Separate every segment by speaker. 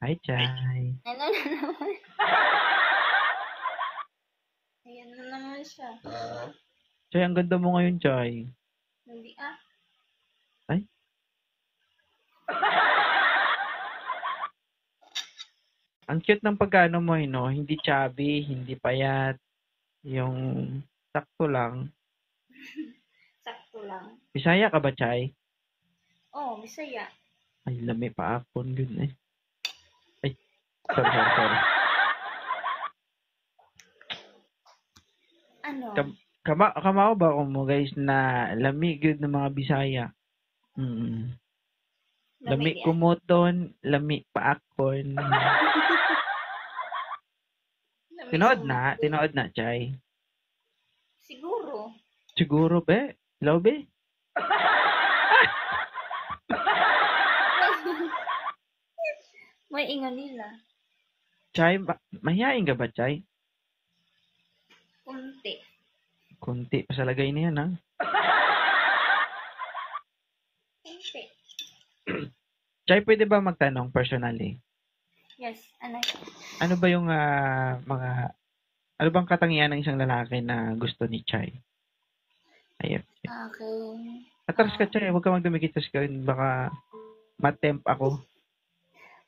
Speaker 1: Hi, Chay.
Speaker 2: Ano na naman? Ayan na naman siya.
Speaker 1: Chay, ang ganda mo ngayon, Chay.
Speaker 2: Hindi
Speaker 1: Ay? Ang cute ng pagkano mo, no? Hindi chubby, hindi payat. Yung sakto lang.
Speaker 2: sakto lang.
Speaker 1: Bisaya ka ba, Chay?
Speaker 2: Oh, Bisaya.
Speaker 1: Ay, lami pa akon, yun eh. Ay, sorry.
Speaker 2: Ano?
Speaker 1: Kamao ba ako mo, guys, na lami good ng mga Bisaya? Lami
Speaker 2: Lamig yan.
Speaker 1: kumoton, lami pa akon.
Speaker 2: Lamig
Speaker 1: Tinood na, Chay.
Speaker 2: Siguro.
Speaker 1: Siguro, be. Hello, be.
Speaker 2: May ingon nila.
Speaker 1: Chay, mahihain ka ba, Chay?
Speaker 2: Kunti.
Speaker 1: Kunti pa sa lagay niya, ha?
Speaker 2: Kunti.
Speaker 1: Chay, pwede ba magtanong personally?
Speaker 2: Yes, ano?
Speaker 1: Ano ba yung ano bang katangian ng isang lalaki na gusto ni Chay? Ayun.
Speaker 2: Okay.
Speaker 1: Atras ka, Chay. Huwag ka magdumikit sa screen. Baka matemp ako.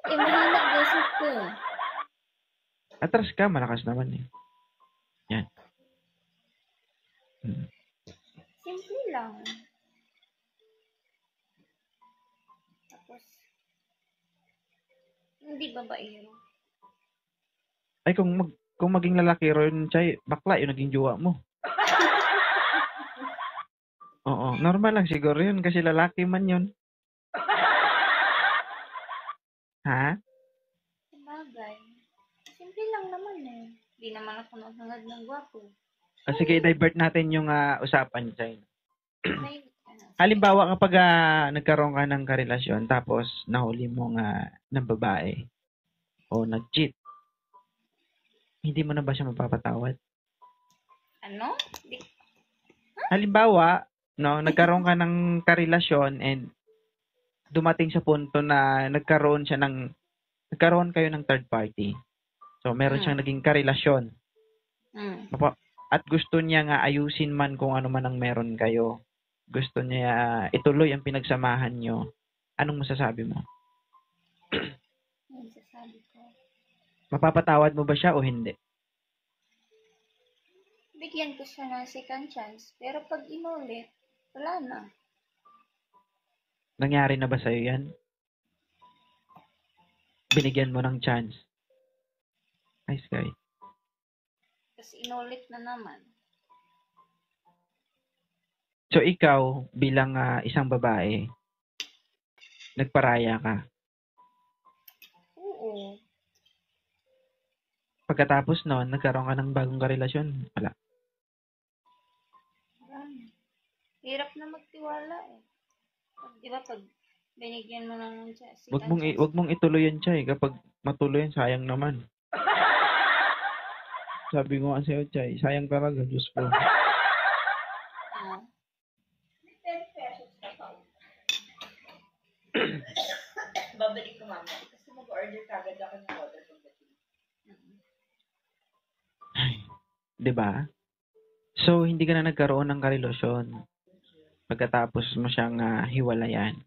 Speaker 2: Mahina boses ko.
Speaker 1: Atras ka, malakas naman eh. Yan.
Speaker 2: Simple lang. Tapos, hindi babaero.
Speaker 1: Ay, kung maging lalaki ron, Chay, bakla yung naging jowa mo. Oo, normal lang siguro yun kasi lalaki man yun. Ha?
Speaker 2: Sabagay. Simple lang naman eh. Hindi naman ako naghangad ng gwapo.
Speaker 1: Sige, divert natin yung usapan, Chay.
Speaker 2: May,
Speaker 1: Halimbawa kapag nagkaroon ka ng karelasyon tapos nahuli mo ng babae o nag-cheat, hindi mo na ba siya mapapatawad?
Speaker 2: Ano?
Speaker 1: Halimbawa, no, nagkaroon ka ng karelasyon and dumating sa punto na nagkaroon kayo ng third party. So, meron siyang naging karelasyon. At gusto niya nga ayusin man kung ano man ang meron kayo. Gusto niya ituloy ang pinagsamahan nyo. Anong masasabi mo?
Speaker 2: Masasabi ko.
Speaker 1: Mapapatawad mo ba siya o hindi?
Speaker 2: Bigyan ko siya ng second chance. Pero pag inulit, wala na.
Speaker 1: Nangyari na ba sa'yo yan? Binigyan mo ng chance. Nice guy.
Speaker 2: Kasi inulit na naman.
Speaker 1: So, ikaw, bilang isang babae, nagparaya ka.
Speaker 2: Oo.
Speaker 1: Pagkatapos noon, nagkaroon ka ng bagong karelasyon. Wala.
Speaker 2: Hirap na magtiwala eh. Di ba pag binigyan mo ng chance.
Speaker 1: Wag mong ituloy yan, Chay. Kapag matuloy yan, sayang naman. Sabi ko nga sa'yo, Chay, sayang talaga, Diyos ko.
Speaker 2: 10 pesos na pa. Babalik ko mama. Kasi mag-order kagad ako ng order pagdating.
Speaker 1: Diba? So, hindi ka na nagkaroon ng karelasyon. Pagkatapos mo siyang hiwalayan.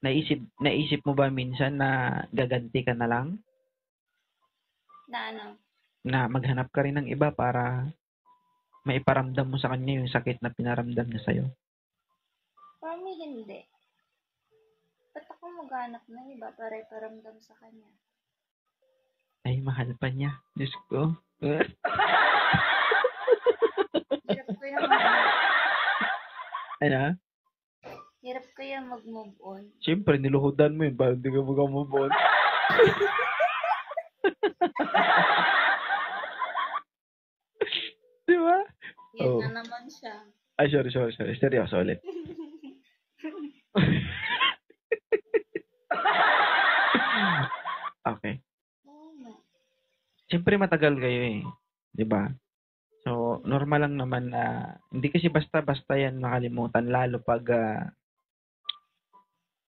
Speaker 1: Naisip mo ba minsan na gaganti ka na lang?
Speaker 2: Na ano?
Speaker 1: Na maghanap ka rin ng iba para maiparamdam mo sa kanya yung sakit na pinaramdam niya sa'yo?
Speaker 2: For me, hindi. Ba't ako maghanap ng iba para iparamdam sa kanya?
Speaker 1: Ay, mahal pa niya. Diyos ko.
Speaker 2: Hirap ko yung mag-move.
Speaker 1: Ano?
Speaker 2: Hirap kaya mag-move on.
Speaker 1: Siyempre, niluhudan mo yun. Parang di ka mag-move on. Di ba?
Speaker 2: Yun na naman siya.
Speaker 1: Ay, sorry. Seryoso ulit. Okay. Siyempre, matagal kayo eh. Di ba? So, normal lang naman na hindi kasi basta-basta yan makalimutan. Lalo pag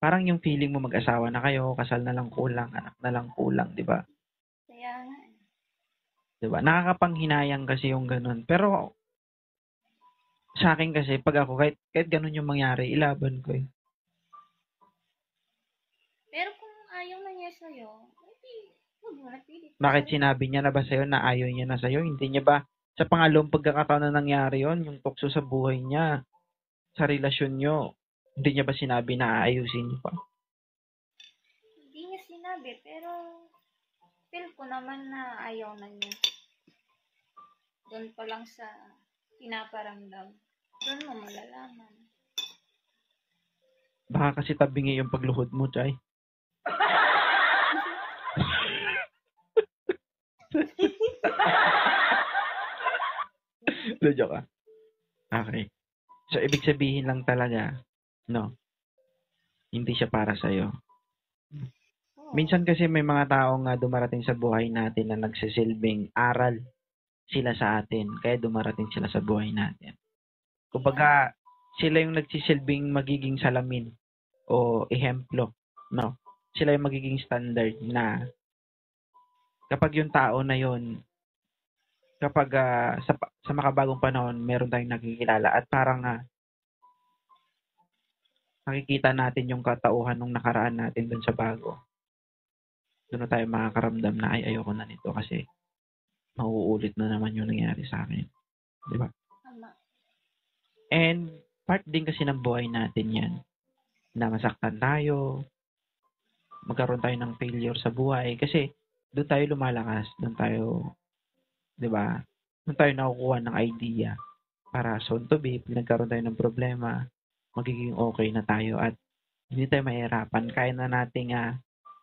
Speaker 1: parang yung feeling mo mag-asawa na kayo, kasal na lang kulang, anak na lang kulang, di ba?
Speaker 2: Kaya nga.
Speaker 1: Di ba? Nakakapanghinayang kasi yung ganun. Pero sa akin kasi, pag ako, kahit ganun yung mangyari, ilaban ko eh.
Speaker 2: Pero kung ayaw na niya sa'yo, hindi, huwag mo na pilit.
Speaker 1: Bakit sinabi niya na ba sa'yo na ayaw niya na sa'yo? Hindi niya ba sa pangalawang pagkakataon na nangyari yon, yung tukso sa buhay niya, sa relasyon niyo, hindi niya ba sinabi na aayusin niyo pa?
Speaker 2: Hindi niya sinabi, pero feel ko naman na ayaw na niya. Doon pa lang sa pinaparamdam. Doon mo malalaman.
Speaker 1: Baka kasi tabingi yung pagluhod mo, Chay. Joke ka. Okay. So, ibig sabihin lang talaga, no, hindi siya para sa'yo.
Speaker 2: Oo.
Speaker 1: Minsan kasi may mga taong dumarating sa buhay natin na nagsisilbing aral sila sa atin, kaya dumarating sila sa buhay natin. Kumbaga, sila yung nagsisilbing magiging salamin o ehemplo, no? Sila yung magiging standard na kapag yung tao na yon, kapag sa makabagong panahon, meron tayong nakikilala at parang nakikita natin yung katauhan ng nakaraan natin dun sa bago. Doon na tayo makakaramdam na ay ayoko na nito kasi mauulit na naman yung nangyari sa akin. Di ba?
Speaker 2: Tama.
Speaker 1: And part din kasi ng buhay natin yan na masaktan tayo, magkaroon tayo ng failure sa buhay kasi doon tayo lumalakas, doon tayo, di ba? Doon tayo nakukuha ng idea para soon to be, nagkaroon tayo ng problema, magiging okay na tayo at hindi tayo mahirapan. Kaya na nating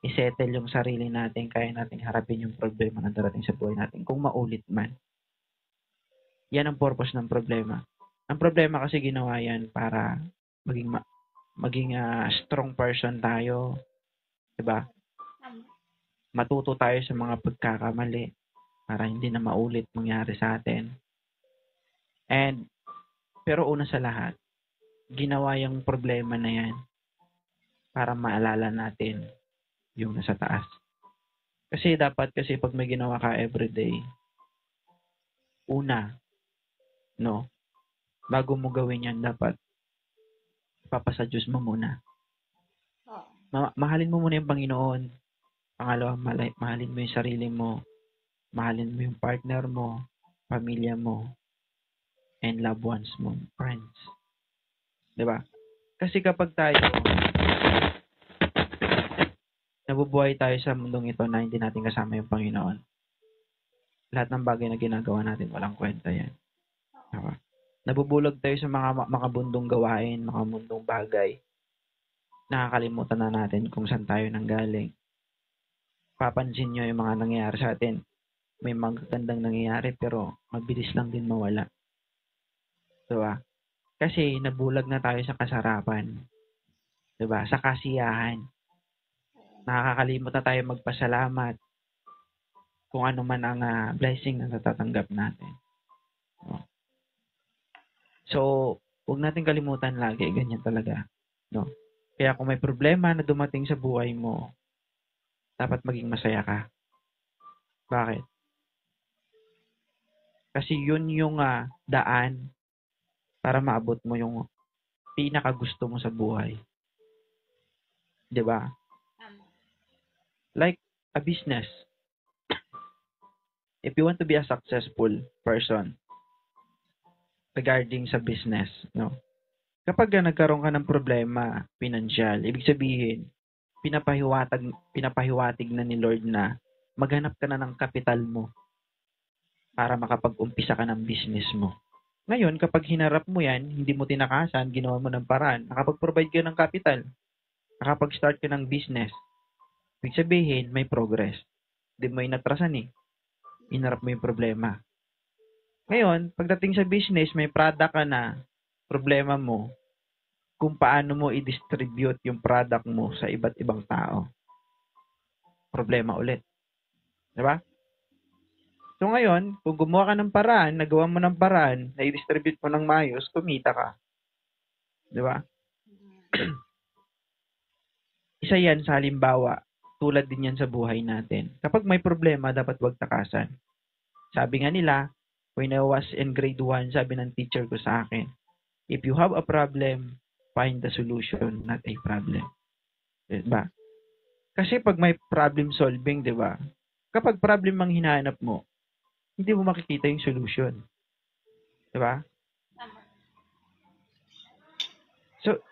Speaker 1: isettle yung sarili natin, kaya nating harapin yung problema na darating sa buhay natin kung maulit man. Yan ang purpose ng problema. Ang problema kasi ginawa yan para maging strong person tayo, 'di ba?
Speaker 2: Tama.
Speaker 1: Matuto tayo sa mga pagkakamali para hindi na maulit mangyari sa atin. And pero una sa lahat, ginawa yung problema na yan para maalala natin yung nasa taas. Kasi dapat kasi pag may ginawa ka everyday, una, no, bago mo gawin yan, dapat papasa Diyos mo muna.
Speaker 2: Oo.
Speaker 1: Mahalin mo muna yung Panginoon. Pangalawa, mahalin mo yung sarili mo. Mahalin mo yung partner mo, pamilya mo, and loved ones mo, friends. Diba? Kasi kapag tayo nabubuhay tayo sa mundong ito na hindi natin kasama yung Panginoon, lahat ng bagay na ginagawa natin, walang kwenta yan. Diba? Nabubulag tayo sa mga makabundong gawain, makamundong bagay. Nakakalimutan na natin kung saan tayo nanggaling. Papansin nyo yung mga nangyayari sa atin. May magagandang nangyayari pero mabilis lang din mawala. Diba? Kasi nabulag na tayo sa kasarapan. Diba? Sa kasiyahan. Nakakalimot na tayo magpasalamat kung ano man ang blessing na natatanggap natin. So, huwag natin kalimutan lagi. Ganyan talaga. No? Kaya kung may problema na dumating sa buhay mo, dapat maging masaya ka. Bakit? Kasi yun yung daan para maabot mo yung pinakagusto mo sa buhay. 'Di ba?
Speaker 2: Tama.
Speaker 1: Like a business. If you want to be a successful person regarding sa business, no? Kapag nagkaroon ka ng problema pinansyal, ibig sabihin, pinapahiwatig na ni Lord na maghanap ka na ng kapital mo para makapag-umpisa ka ng business mo. Ngayon, kapag hinarap mo yan, hindi mo tinakasan, ginawa mo ng paraan, nakapag-provide ka ng capital, nakapag-start ka ng business, ibig sabihin, may progress. Hindi mo inatrasan eh. Hinarap mo yung problema. Ngayon, pagdating sa business, may product ka na, problema mo, kung paano mo i-distribute yung product mo sa iba't ibang tao. Problema ulit. Diba? So ngayon, kung gumawa ka ng paraan, nagawa mo ng paraan, na i-distribute mo ng maayos, kumita ka. Di ba? isa yan sa halimbawa, tulad din yan sa buhay natin. Kapag may problema, dapat wag takasan. Sabi nga nila, when I was in grade 1, sabi ng teacher ko sa akin, if you have a problem, find the solution, not a problem. Diba? Kasi pag may problem solving, diba? Kapag problem ang hinahanap mo, hindi mo makikita yung solution. Diba?
Speaker 2: Tama.
Speaker 1: So,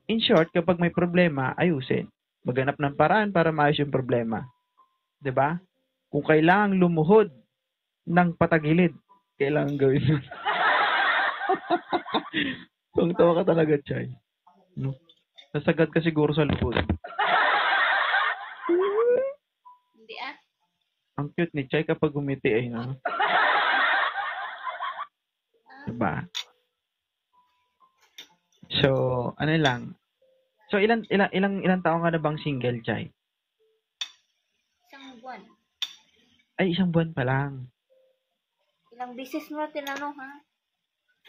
Speaker 1: in short, kapag may problema, ayusin. Maghanap ng paraan para maayos yung problema. 'Di ba? Kung kailangang lumuhod ng patagilid, kailangan gawin yun. Tawa ka talaga, Chay. No? Nasagad ka siguro sa lubod.
Speaker 2: Hindi
Speaker 1: Ang cute ni Chay kapag umiti ay, no? Diba? So, ano lang. So, ilang taong ka na bang single, Chay?
Speaker 2: Isang buwan.
Speaker 1: Ay, isang buwan pa lang.
Speaker 2: Ilang beses mo na tinanong, ha?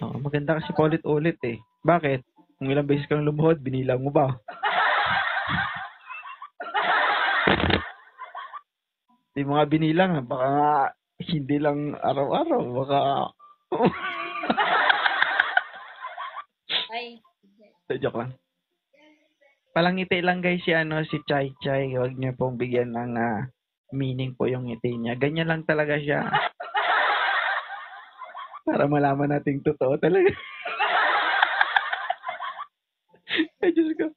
Speaker 1: Oo, maganda kasi paulit-ulit eh. Bakit? Kung ilang beses kang lumuhod, binilang mo ba? Di mo nga binilang, ha? Baka nga hindi lang araw-araw. Baka...
Speaker 2: Ay,
Speaker 1: Joke lang. Palangiti lang guys si Chay Chay. Huwag niyo pong bigyan ng meaning po yung ngiti niya. Ganyan lang talaga siya. Para malaman nating totoo talaga. Ay, Diyos ko.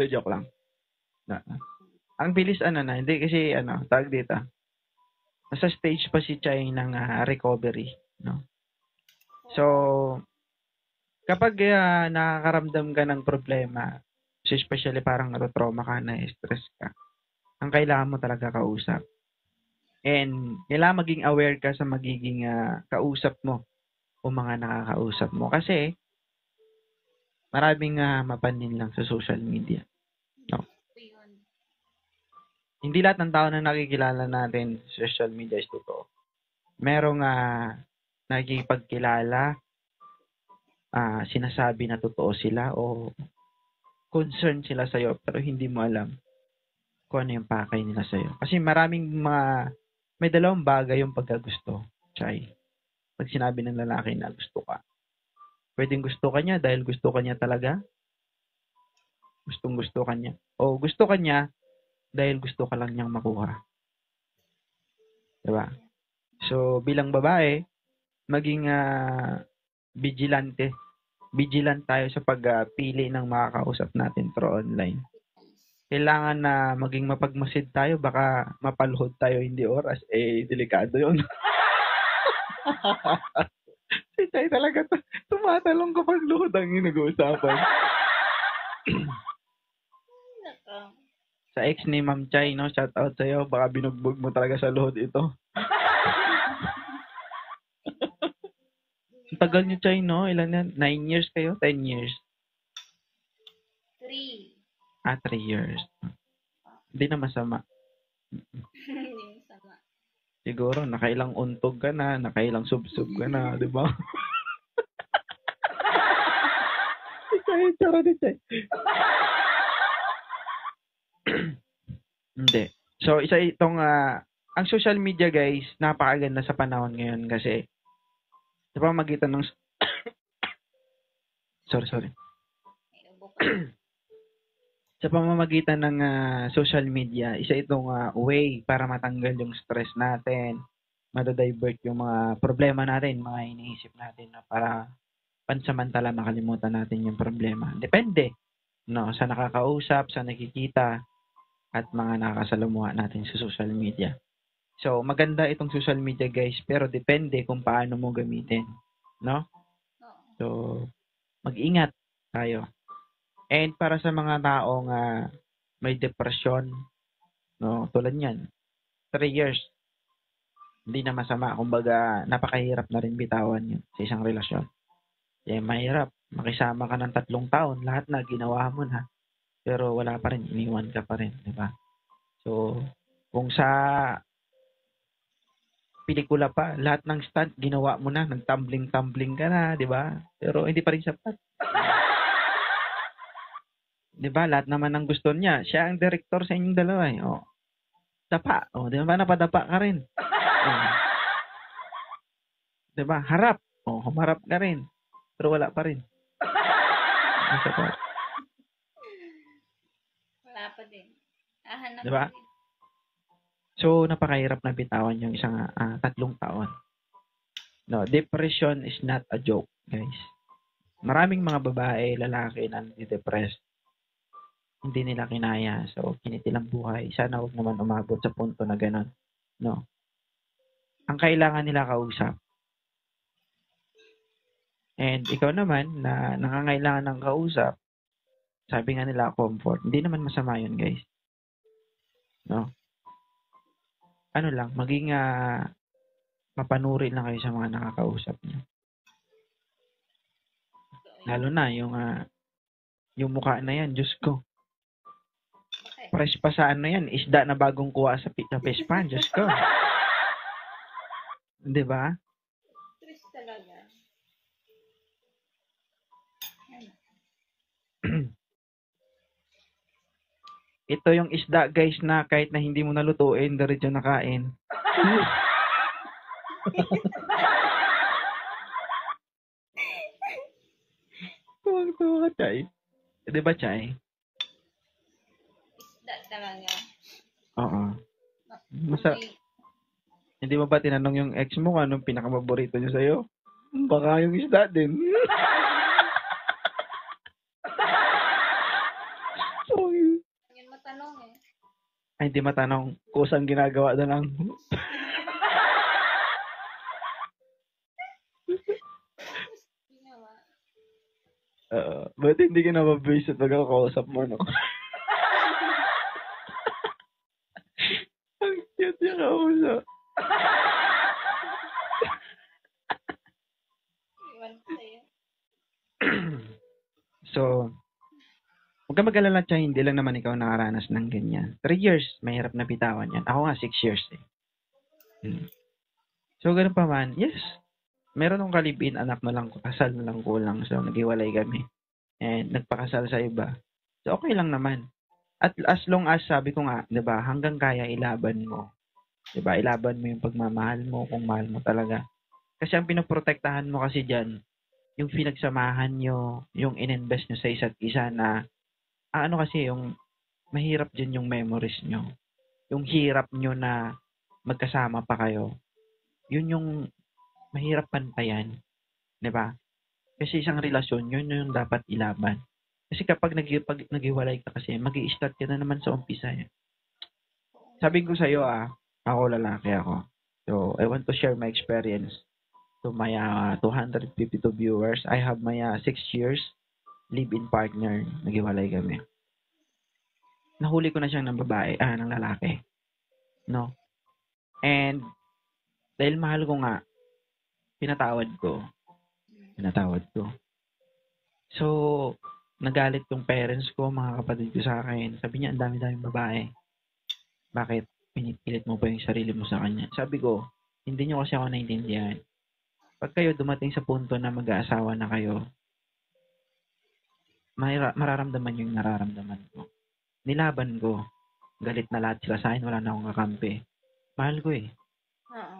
Speaker 1: Joke lang. Ang bilis hindi kasi tawag dito. Nasa stage pa si Chay ng recovery. No? So, kapag nakakaramdam ka ng problema, especially parang trauma ka na, stress ka, ang kailangan mo talaga kausap. And kailangan maging aware ka sa magiging kausap mo o mga nakakausap mo. Kasi maraming mapanin lang sa social media. No? Hindi lahat ng tao na nakikilala natin sa social media is totoo. Merong nakikipagkilala, sinasabi na totoo sila o concerned sila sa'yo pero hindi mo alam kung ano yung pakay nila sa'yo. Kasi may dalawang bagay yung pagkagusto, Chay. Pag sinabi ng lalaki na gusto ka. Pwedeng gusto ka niya dahil gusto ka niya talaga. Gustong gusto ka niya. O gusto ka niya dahil gusto ka lang niyang makuha. Diba? So, bilang babae, maging vigilante. Vigilant tayo sa pagpili ng makakausap natin through online. Kailangan na maging mapagmasid tayo, baka mapaluhod tayo hindi oras, delikado yun. Si Chay talaga tumatalong kapag luhod ang nag-uusapan. Sa ex ni Ma'am Chay, no? Shout out sa'yo, baka binugbog mo talaga sa luhod ito. Ang tagal niyo, Chay, no? Ilan yan? 9 years kayo? 10 years?
Speaker 2: 3.
Speaker 1: 3 years. Hindi na masama.
Speaker 2: Hindi masama.
Speaker 1: Siguro, nakailang untog ka na, nakailang subsub ka na, di ba? Chay, chara di Chay. Hindi. So, isa itong, ang social media, guys, napakaganda sa panahon ngayon kasi sa pamamagitan ng sorry. Sa pamamagitan ng social media, isa itong way para matanggal yung stress natin, madadivert yung mga problema natin, mga iniisip natin na para pansamantala makalimutan natin yung problema. Depende, no, sa nakakausap, sa nakikita, at mga nakakasalamuha natin sa social media. So, maganda itong social media, guys, pero depende kung paano mo gamitin, no? So, mag-ingat tayo. And para sa mga taong may depression, no, tulad niyan, 3 years, hindi na masama. Kumbaga, napakahirap na rin bitawan yun sa isang relasyon. Mahirap. Makisama ka ng 3 taon, lahat na ginawa mo na. Pero wala pa rin, iniwan ka pa rin, di ba? So, kung sa pelikula pa, lahat ng stunt ginawa mo na, nagtumbling-tumbling ka na, di ba? Pero hindi pa rin sapat. 'Di ba? Lahat naman ng gusto niya. Siya ang director sa inyong dalawa eh. Oh, dapa. Oh, 'di ba napadapa ka rin? Oh, 'di ba? Harap. Oh, humarap ka rin. Pero wala pa rin. Isa pa.
Speaker 2: Wala pa din. Hahanap
Speaker 1: 'Di ba?
Speaker 2: din.
Speaker 1: So, napakahirap na bitawan yung isang 3 taon. No, depression is not a joke, guys. Maraming mga babae, lalaki na nade-depressed. Hindi nila kinaya. So, kinitilang buhay. Sana wag naman umabot sa punto na gano'n. No. Ang kailangan nila kausap. And ikaw naman na nangangailangan ng kausap, sabi nga nila comfort. Hindi naman masama 'yun, guys. No. Ano lang, maging mapanuri lang kayo sa mga nakakausap niyo. Lalo na yung mukha na 'yan, Diyos ko.
Speaker 2: Okay.
Speaker 1: Fresh pa sa ano 'yan, isda na bagong kuha sa fish pan, Diyos ko. 'Di ba?
Speaker 2: Twist talaga.
Speaker 1: Ito yung isda, guys, na kahit na hindi mo nalutuin, diretso nakain. Tuwang-tuwa ka, Chay. Di ba, Chay?
Speaker 2: Isda talaga.
Speaker 1: Oo.
Speaker 2: May-
Speaker 1: Hindi mo ba tinanong yung ex mo kung anong pinakamaborito niya sa'yo? Baka yung isda din. So,
Speaker 2: Yun matanong eh.
Speaker 1: ay, hindi matanong kusang ginagawa na lang.
Speaker 2: Ginawa.
Speaker 1: Ba't hindi ka na-base at pagkakausap mo, no? Ang cute yung kausap.
Speaker 2: Iwan ko sa'yo.
Speaker 1: So, huwag ka mag-alala, Chay, hindi lang naman ikaw nakaranas ng ganyan. 3 years, mahirap na bitawan yan. Ako nga, 6 years eh. So, ganun pa man, yes, meron akong kalibin, anak na lang, kasal na lang kulang. So, naghiwalay kami. And nagpakasal sa iba. So, okay lang naman. At as long as, sabi ko nga, 'di ba, hanggang kaya ilaban mo. 'Di ba? Ilaban mo yung pagmamahal mo kung mahal mo talaga. Kasi ang pinoprotektahan mo kasi diyan, yung pinagsamahan nyo, yung ininvest nyo sa isa't isa na, ano kasi, yung mahirap diyan yung memories nyo. Yung hirap nyo na magkasama pa kayo. Yun yung mahirap pantayan. 'Di ba? Kasi isang relasyon, yun yung dapat ilaban. Kasi kapag naghiwalay ka kasi, mag-i-start ka na naman sa umpisa. Sabi ko sa'yo, ako lalaki ako. So, I want to share my experience to my 252 viewers. I have my 6 years live-in partner. Naghiwalay kami. Nahuli ko na siyang ng babae, ng lalaki. No? And, dahil mahal ko nga, pinatawad ko. So, nagalit yung parents ko, mga kapatid ko sa akin. Sabi niya, ang dami-daming babae. Bakit pinipilit mo pa yung sarili mo sa kanya? Sabi ko, hindi niyo kasi ako naiintindihan. Pag kayo dumating sa punto na mag-aasawa na kayo, mararamdaman yung nararamdaman ko. Nilaban ko. Galit na lahat sila sa akin, wala na akong kakampi. Mahal ko eh.
Speaker 2: Oo.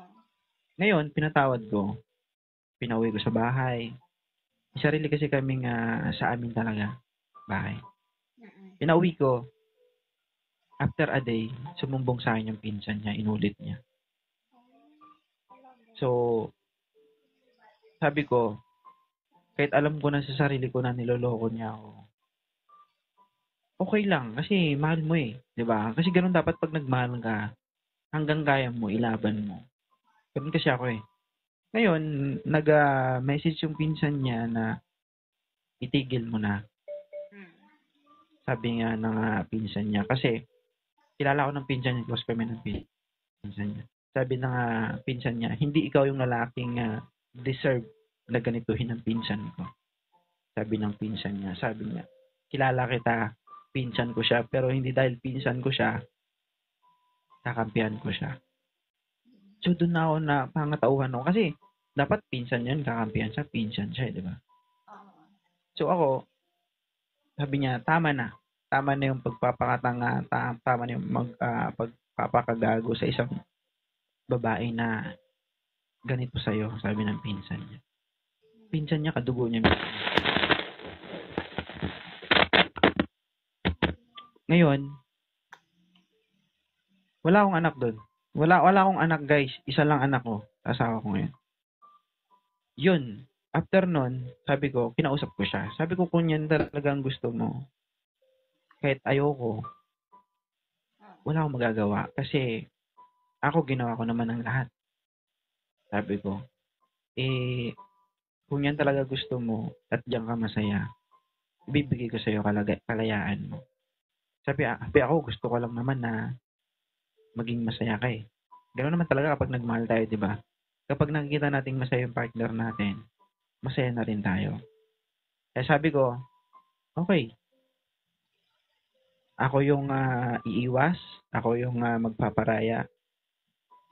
Speaker 1: Ngayon, pinatawad ko. Pinauwi ko sa bahay. May sarili kasi kaming sa amin talaga. Bahay. Pinauwi ko. After a day, sumumbong sa akin yung pinsan niya. Inulit niya. So, sabi ko, kahit alam ko na sa sarili ko na niloloko niya ako, okay lang. Kasi mahal mo eh. 'Di ba? Kasi ganun dapat pag nagmahal ka, hanggang kaya mo, ilaban mo. Ganun kasi ako eh. Ngayon, nag-message yung pinsan niya na itigil mo na. Sabi nga ng pinsan niya. Kasi, kilala ko ng pinsan niya, close kami ng pinsan niya. Sabi ng pinsan niya, hindi ikaw yung lalaking deserve na ganituhin ng pinsan ko. Sabi ng pinsan niya. Sabi niya, kilala kita, pinsan ko siya, pero hindi dahil pinsan ko siya, kakampihan ko siya. So, doon na ako na pangatauhan ako. Kasi, dapat pinsan yan, kakampihan siya, pinsan siya, di ba? So, ako, sabi niya, tama na. Tama na yung pagpapakatanga, tama na yung pagpapakagago sa isang babae na ganito sa'yo, sabi ng pinsan niya. Pinsan niya, kadugo niya. Ngayon, wala akong anak doon. Wala akong anak, guys. Isa lang anak ko. Asawa ko ngayon. Yun. After nun, sabi ko, kinausap ko siya. Sabi ko, kung yan talagang gusto mo, kahit ayoko, wala akong magagawa. Kasi, ako ginawa ko naman ang lahat. Sabi ko, kung yan talaga gusto mo, at diyan ka masaya, ibibigay ko sa'yo kalayaan mo. Sabi ako, gusto ko lang naman na maging masaya ka eh. Ganoon naman talaga kapag nagmahal tayo, di ba? Kapag nakikita nating masaya yung partner natin, masaya na rin tayo. Kaya sabi ko, okay. Ako yung iiwas, ako yung magpaparaya,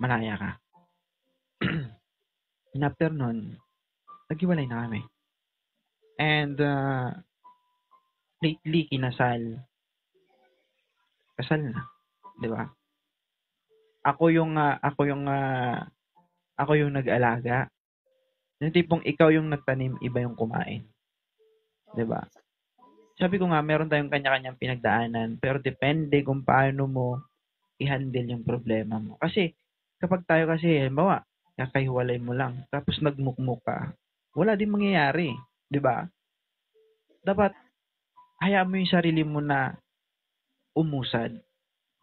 Speaker 1: malaya ka. And after nun, naghiwalay na kami. And lately, kinasal. Kasal na, di ba? Ako yung nag-alaga. Yung tipong ikaw yung nagtanim, iba yung kumain. 'Di ba? Sabi ko nga, meron tayong kanya-kanyang pinagdaanan, pero depende kung paano mo i-handle yung problema mo. Kasi kapag tayo kasi, halimbawa, kakahiwalay mo lang, tapos nagmukmuk ka, wala din mangyayari, 'di ba? Dapat hayaan mo yung sarili mo na umusad.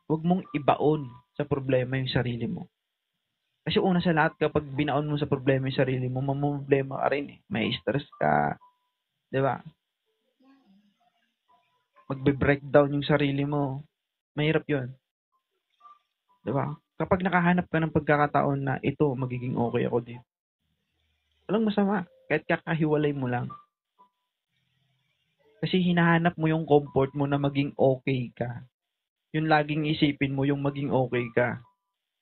Speaker 1: Huwag mong ibaon sa problema yung sarili mo. Kasi una sa lahat, kapag binaon mo sa problema yung sarili mo, mamumblema ka rin eh. May stress ka, di ba? Magbe-breakdown yung sarili mo. Mahirap yun. Di ba? Kapag nakahanap ka ng pagkakataon na ito, magiging okay ako dito. Walang masama. Kahit kakahiwalay mo lang. Kasi hinahanap mo yung comfort mo na maging okay ka. Yung laging isipin mo yung maging okay ka.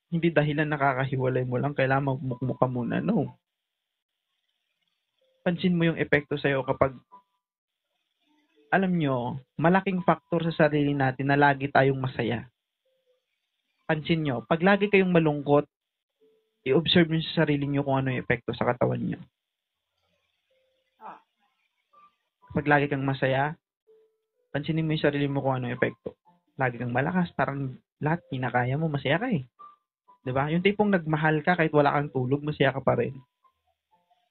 Speaker 1: Hindi dahilan nakakahiwalay mo lang, kailangan magmukmuk ka muna. No. Pansin mo yung epekto sa'yo kapag, alam nyo, malaking factor sa sarili natin na lagi tayong masaya. Pansin nyo, pag lagi kayong malungkot, i-observe nyo sa sarili nyo kung ano yung epekto sa katawan nyo. Pag lagi kang masaya, pansinin mo yung sarili mo kung ano yung epekto. Lagi kang malakas, parang lahat kinakaya mo, masaya ka eh. Diba? Yung tipong nagmahal ka kahit wala kang tulog, masaya ka pa rin.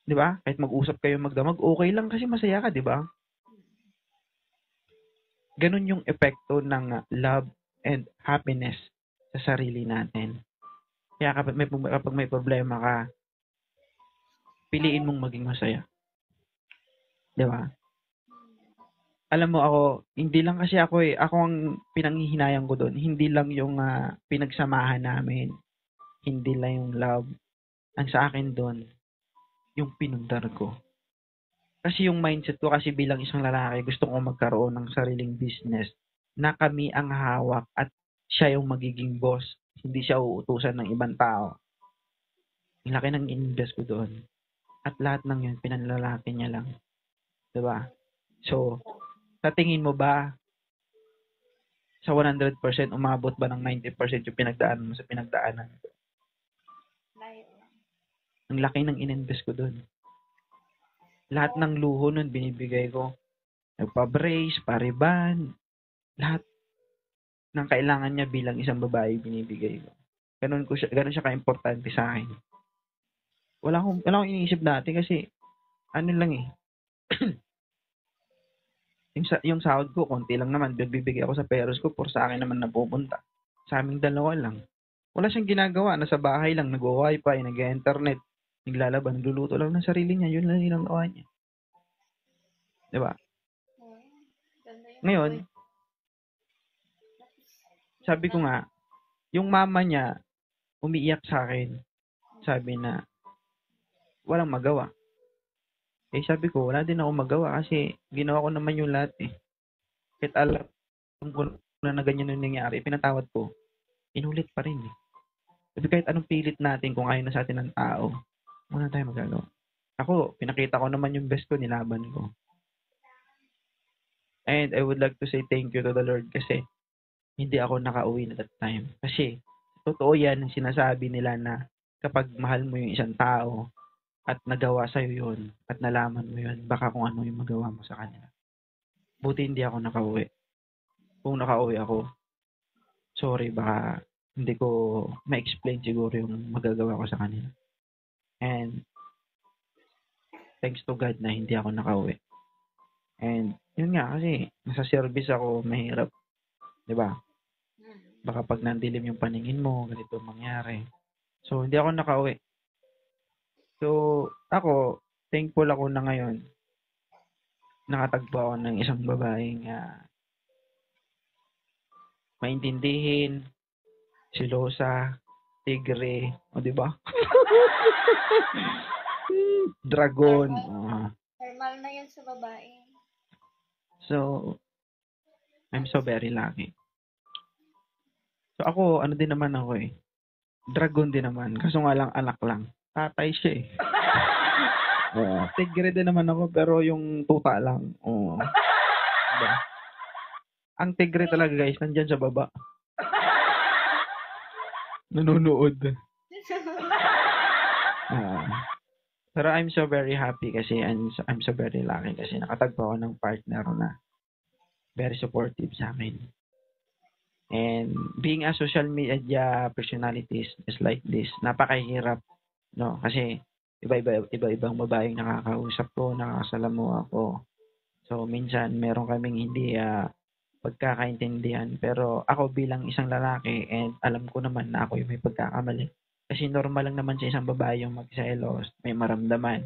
Speaker 1: Diba? Kahit mag-usap kayo magdamag, okay lang kasi masaya ka, diba? Ganun yung epekto ng love and happiness sa sarili natin. Kaya kapag may problema ka, piliin mong maging masaya. Diba? Alam mo ako, hindi lang kasi ako eh. Ako ang pinanghihinayang ko doon. Hindi lang yung pinagsamahan namin. Hindi lang yung love. Ang sa akin doon, yung pinundar ko. Kasi yung mindset ko kasi bilang isang lalaki, gusto ko magkaroon ng sariling business na kami ang hawak at siya yung magiging boss. Hindi siya uutusan ng ibang tao. Ang laki ng invest ko doon. At lahat ng yun, pinanlalaki niya lang. Diba? So, sa tingin mo ba, sa 100% umabot ba ng 90% yung pinagdaanan mo sa pinagdaanan ko? Ang laki ng ininvest ko doon. Lahat ng luho nun binibigay ko. Nagpa-brace, pariban, lahat ng kailangan niya bilang isang babae binibigay ko. Ganun siya ka-importante sa akin. Wala akong iniisip dati kasi ano lang eh. yung sahod ko, konti lang naman. Bibigay ako sa parents ko for sa akin naman napupunta. Sa aming dalawa lang. Wala siyang ginagawa. Nasa bahay lang, nag-wifi, nag-internet, naglalaban, nagluluto lang ng sarili niya. Yun lang yung gawa niya. Diba? Ngayon, sabi ko nga, yung mama niya, umiiyak sa akin. Sabi na, walang magawa. Eh sabi ko, wala din ako magawa kasi ginawa ko naman yung lahat eh. Kahit alam ko na ganyan yung nangyari, pinatawad ko, inulit pa rin eh. Sabi kahit anong pilit natin kung ayaw na sa atin ng tao, wala tayong magagawa. Ako, pinakita ko naman yung best ko, nilaban ko. And I would like to say thank you to the Lord kasi hindi ako nakauwi na that time. Kasi totoo yan ang sinasabi nila na kapag mahal mo yung isang tao at nagawa sa'yo yun at nalaman mo yun, baka kung ano yung magawa mo sa kanila. Buti hindi ako nakauwi. Kung nakauwi ako, sorry, baka hindi ko ma-explain siguro yung magagawa ko sa kanila. And thanks to God na hindi ako nakauwi. And yun nga kasi nasa service ako, mahirap, 'di ba? Baka pag nandilim yung paningin mo, ganito mangyari. So hindi ako nakauwi. So ako, thankful ako na ngayon nakatagpo ako ng isang babaeng maintindihin, silosa, tigre, o 'di ba? Dragon.
Speaker 2: Normal na yun sa babae.
Speaker 1: So, I'm so very lucky. So ako, ano din naman ako eh. Dragon din naman. Kaso nga lang, anak lang. Tatay siya eh. Tigre din naman ako, pero yung tuta lang. Diba? Ang tigre talaga guys, nandyan sa baba. Nanonood. Pero I'm so very happy kasi I'm so very lucky kasi nakatagpo ako ng partner na very supportive sa akin. And being a social media personalities just like this, napakahirap, no? Kasi iba-ibang babaeng nakakausap ko, nakakasalamuha ako. So minsan meron kaming hindi pagkakaintindihan, pero ako bilang isang lalaki and alam ko naman na ako yung may pagkakamali. Kasi normal lang naman sa isang babae yung magselos, may maramdaman.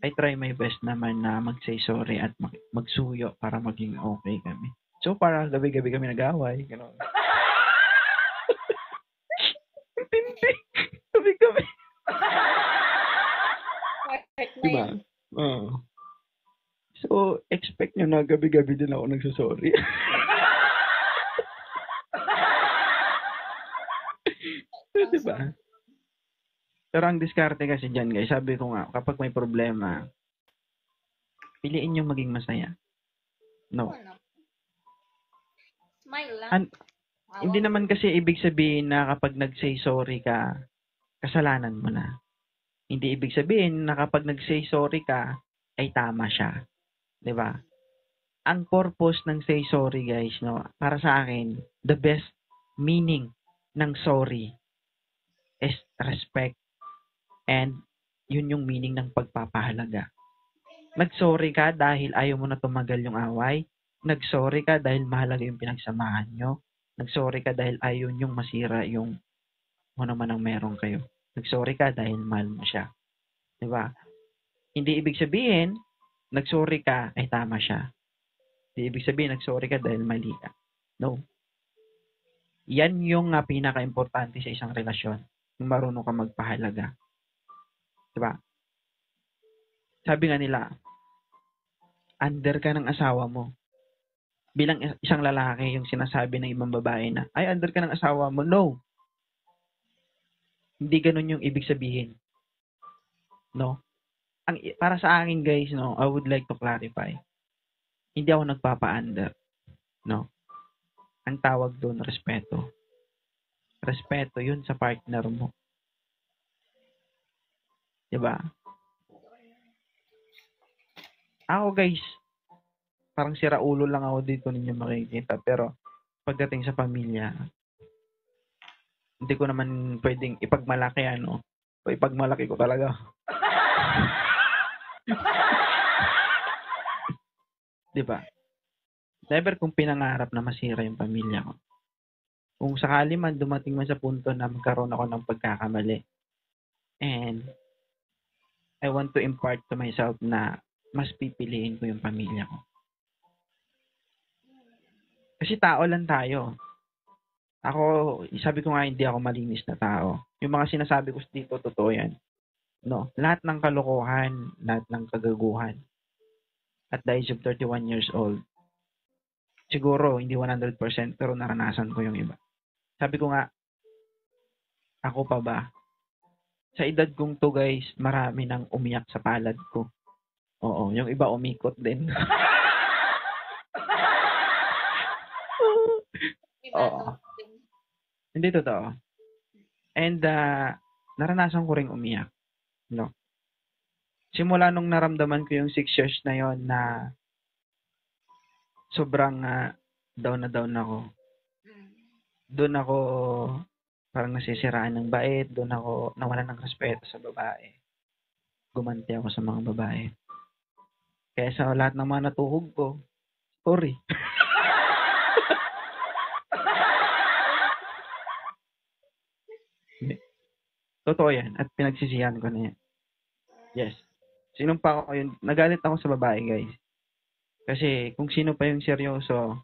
Speaker 1: I try my best naman na mag-say sorry at magsuyo para maging okay kami. So, para gabi-gabi kami nag-away. Gano'n. Tindi. Gabi-gabi. Diba? So, expect nyo na gabi-gabi din ako nagsasorry. Diba? Pero ang diskarte kasi dyan, guys, sabi ko nga, kapag may problema, piliin yung maging masaya. No.
Speaker 2: Smile lang.
Speaker 1: Hindi naman kasi ibig sabihin na kapag nag-say sorry ka, kasalanan mo na. Hindi ibig sabihin na kapag nag-say sorry ka, ay tama siya. 'Di ba? Ang purpose ng say sorry, guys, no, para sa akin, the best meaning ng sorry is respect. And yun yung meaning ng pagpapahalaga. Nag-sorry ka dahil ayaw mo na tumagal yung away. Nag-sorry ka dahil mahalaga yung pinagsamahan nyo. Nag-sorry ka dahil ayaw nyong masira yung ano man ang meron kayo. Nag-sorry ka dahil mahal mo siya. Diba? Hindi ibig sabihin, nag-sorry ka ay tama siya. Hindi ibig sabihin, nag-sorry ka dahil mali ka. No. Yan yung pinaka-importante sa isang relasyon. Yung marunong ka magpahalaga. Diba? Sabi nga nila, under ka ng asawa mo. Bilang isang lalaki, yung sinasabi ng ibang babae na, ay, under ka ng asawa mo. No. Hindi ganun yung ibig sabihin. No. Para sa akin, guys, no, I would like to clarify. Hindi ako nagpapa-under. No. Ang tawag doon, respeto. Respeto yun sa partner mo. Diba? Ako, guys, parang sira ulo lang ako dito ninyo makikita. Pero, pagdating sa pamilya, hindi ko naman pwedeng ipagmalaki, ano. O ipagmalaki ko talaga. Diba? Never kong pinangarap na masira yung pamilya ko. Kung sakali man dumating man sa punto na magkaroon ako ng pagkakamali. And, I want to impart to myself na mas pipiliin ko yung pamilya ko. Kasi tao lang tayo. Ako, sabi ko nga hindi ako malinis na tao. Yung mga sinasabi ko dito, totoo yan. No, lahat ng kalokohan, lahat ng kagaguhan. At the age of 31 years old, siguro hindi 100% pero naranasan ko yung iba. Sabi ko nga, ako pa ba? Sa edad kong to, guys, marami nang umiyak sa palad ko. Oo, yung iba umikot din. Oo.
Speaker 2: Pribadong din.
Speaker 1: Hindi totoo. And naranasan ko ring umiyak. No? Simula nung naramdaman ko yung 6 years na yon na sobrang down na down ako.
Speaker 2: Mm.
Speaker 1: Doon ako parang nasisiraan ng bait. Doon ako nawalan ng respeto sa babae. Gumanti ako sa mga babae. Kaya sa lahat ng mga natuhog ko, sorry. Totoo yan. At pinagsisihan ko na yan. Yes. Sinumpa ko yun. Nagalit ako sa babae, guys. Kasi kung sino pa yung seryoso,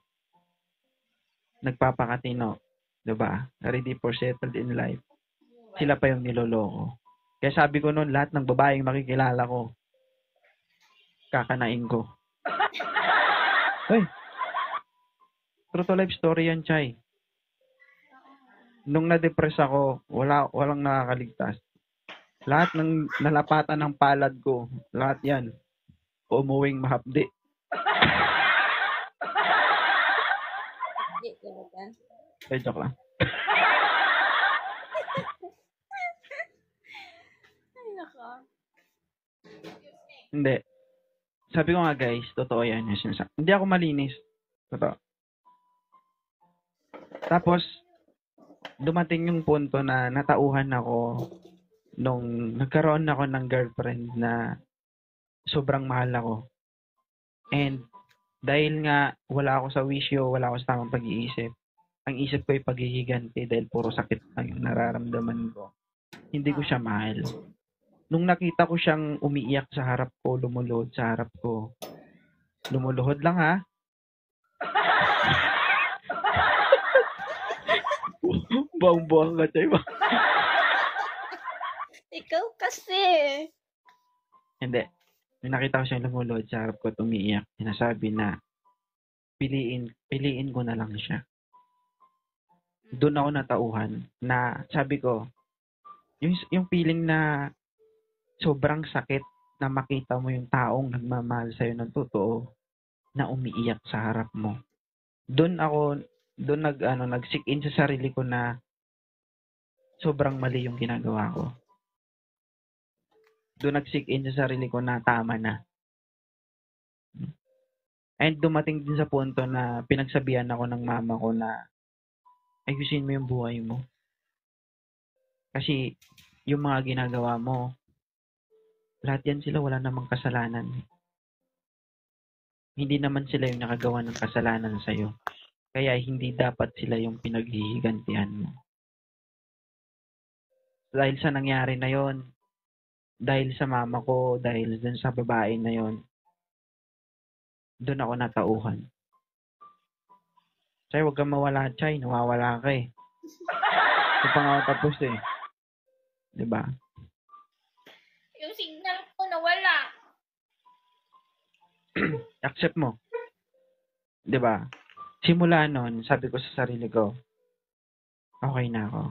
Speaker 1: nagpapakatino, 'di ba? Ready for settled in life. Sila pa yung niloloko. Kaya sabi ko noon, lahat ng babaeng makikilala ko, kakanain ko. Hey, true to life story yan, Chay. Nung na-depress ako, walang nakakaligtas. Lahat ng nalapatan ng palad ko, lahat yan, umuwing mahapdi.
Speaker 2: Hindi talaga.
Speaker 1: Joke lang.
Speaker 2: Ay, nako.
Speaker 1: Hindi. Sabi ko nga guys, totoo yan yung sinasabi. Hindi ako malinis. Totoo. Tapos, dumating yung punto na natauhan ako nung nagkaroon ako ng girlfriend na sobrang mahal ako. And dahil nga wala ako sa wisyo, wala ako sa tamang pag-iisip, ang isip ko ay paghihiganti dahil puro sakit lang yung nararamdaman ko. Hindi ko siya mahal. Nung nakita ko siyang umiiyak sa harap ko, lumuluhod sa harap ko, lumuluhod lang ha. Buang-buang ka, Chay.
Speaker 2: Ikaw kasi.
Speaker 1: Hindi. Nung nakita ko siyang lumuluhod sa harap ko at umiiyak, sinasabi na, piliin ko na lang siya. Doon ako natauhan na sabi ko, yung feeling na sobrang sakit na makita mo yung taong nagmamahal sa'yo ng totoo na umiiyak sa harap mo. Doon nag-sink in sa sarili ko na sobrang mali yung ginagawa ko. Doon nag-sink in sa sarili ko na tama na. And dumating din sa punto na pinagsabihan ako ng mama ko na ayusin mo yung buhay mo. Kasi yung mga ginagawa mo, lahat yan sila wala namang kasalanan. Hindi naman sila yung nakagawa ng kasalanan sa'yo. Kaya hindi dapat sila yung pinaghihigantihan mo. Dahil sa nangyari na yon, dahil sa mama ko, dahil dun sa babae na yon, doon ako natauhan. Chay, huwag kang mawala, Chay. Nawawala ka eh. Ito pa nga ako tapos eh. Diba?
Speaker 2: Yung signal ko nawala.
Speaker 1: Accept mo. Diba? Simula nun, sabi ko sa sarili ko, okay na ako.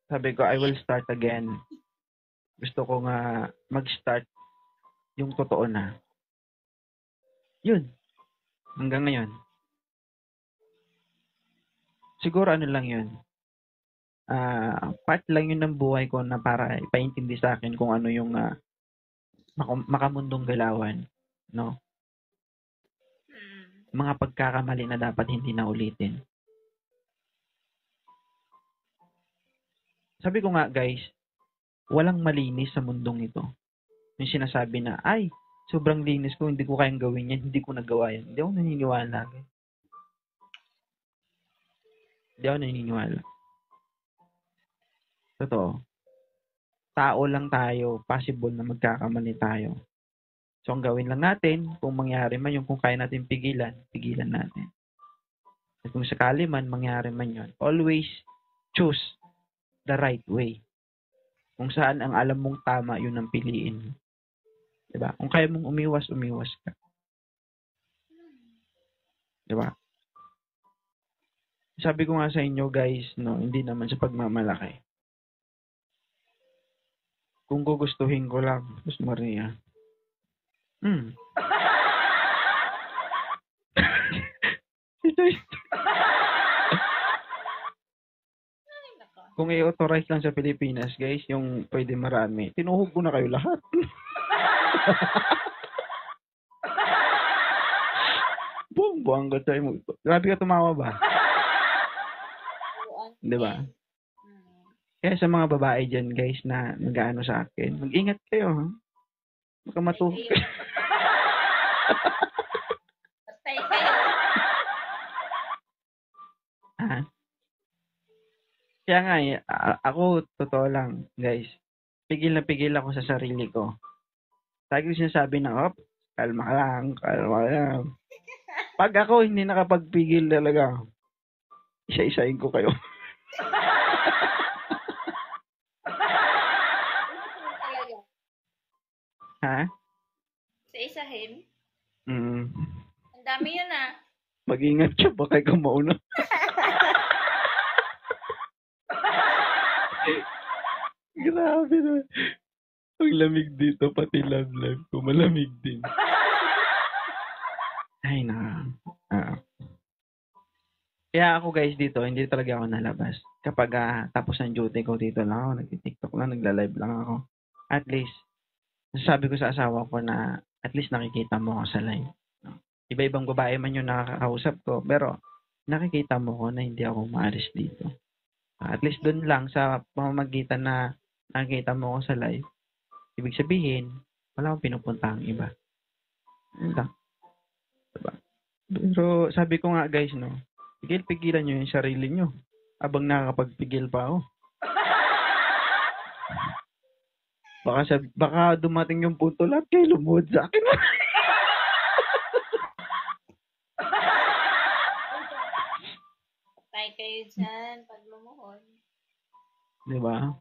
Speaker 1: Sabi ko, I will start again. Gusto ko nga mag-start yung totoo na. Yun. Hanggang ngayon. Siguro ano lang yun. Part lang yun ng buhay ko na para ipaintindi sa akin kung ano yung makamundong galawan. No? Mga pagkakamali na dapat hindi na ulitin. Sabi ko nga guys, walang malinis sa mundong ito. Yung sinasabi na, ay, sobrang linis ko, hindi ko kayang gawin yan, hindi ko nagawa yan. Hindi ako naniniwala. Hindi ako naniniwala. Totoo. Tao lang tayo, possible na magkakamali tayo. So, ang gawin lang natin, kung mangyari man yung kung kaya natin pigilan, pigilan natin. At kung sakali man, mangyari man yun, always choose the right way. Kung saan ang alam mong tama, yun ang piliin. Diba? Kung kaya mong umiwas, umiwas ka. Diba? Sabi ko nga sa inyo guys, no, hindi naman sa pagmamalaki. Kung gugustuhin ko lang, Sus Maria.
Speaker 2: Ay, nako.
Speaker 1: Kung i-authorize lang sa Pilipinas, guys, yung pwede marami, tinuhog ko na kayo lahat. Buang ka tayo mo. Grabe ka tumawa ba?
Speaker 2: Buwan.
Speaker 1: Di ba?
Speaker 2: Hmm.
Speaker 1: Kaya sa mga babae dyan, guys, na nag-ano sa akin, mag-ingat kayo, ha? Baka matuhog
Speaker 2: Patay
Speaker 1: kayo.
Speaker 2: kayo. Patay kayo.
Speaker 1: Ha? Kaya nga, ako, totoo lang, guys. Pigil na pigil ako sa sarili ko. Lagi ko sinasabi na, kalma lang, kalma lang. Pag ako hindi nakapagpigil talaga, isa-isahin ko kayo.
Speaker 2: Talaga.
Speaker 1: Ha?
Speaker 2: Sa isahin.
Speaker 1: Mm.
Speaker 2: Ang dami yun ah.
Speaker 1: Mag-ingat siya, baka ikaw mauna. Grabe na. Ang lamig dito, pati love life ko, malamig din. Ay, na. Kaya ako guys dito, hindi talaga ako nalabas. Kapag tapos ng duty ko dito lang ako, nag-TikTok lang, nagla-live lang ako. At least, nasasabi ko sa asawa ko na at least nakikita mo ako sa live. No? Iba-ibang babae man yung nakakausap ko, pero nakikita mo ko na hindi ako maalis dito. At least dun lang sa pamamagitan na nakikita mo ko sa live, ibig sabihin, wala akong pinupuntahang iba. Yun lang. Diba? Pero sabi ko nga guys, no, pigilan nyo yung sarili nyo. Abang nakakapagpigil pa ako. Baka dumating yung punto lahat kayo lumuhod sa akin.
Speaker 2: Patay kayo dyan pag lumuhod.
Speaker 1: Di ba?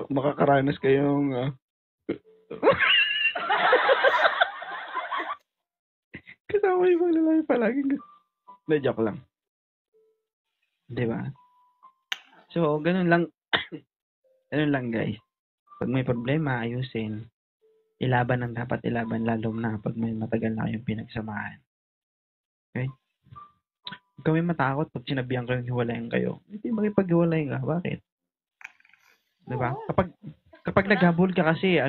Speaker 1: Makakaranas kayong kasama yung mga lalaki palaging na joke lang. Di ba? So, ganun lang. Ganun lang guys. Pag may problema, ayusin. Ilaban ang dapat ilaban, lalo na pag may matagal na kayong pinagsamahan. Okay? Huwag kami matakot pag sinabihan kayong hiwalayan kayo. Hindi makipag-hiwalay ka. Bakit? Diba? Kapag naghabol ka kasi,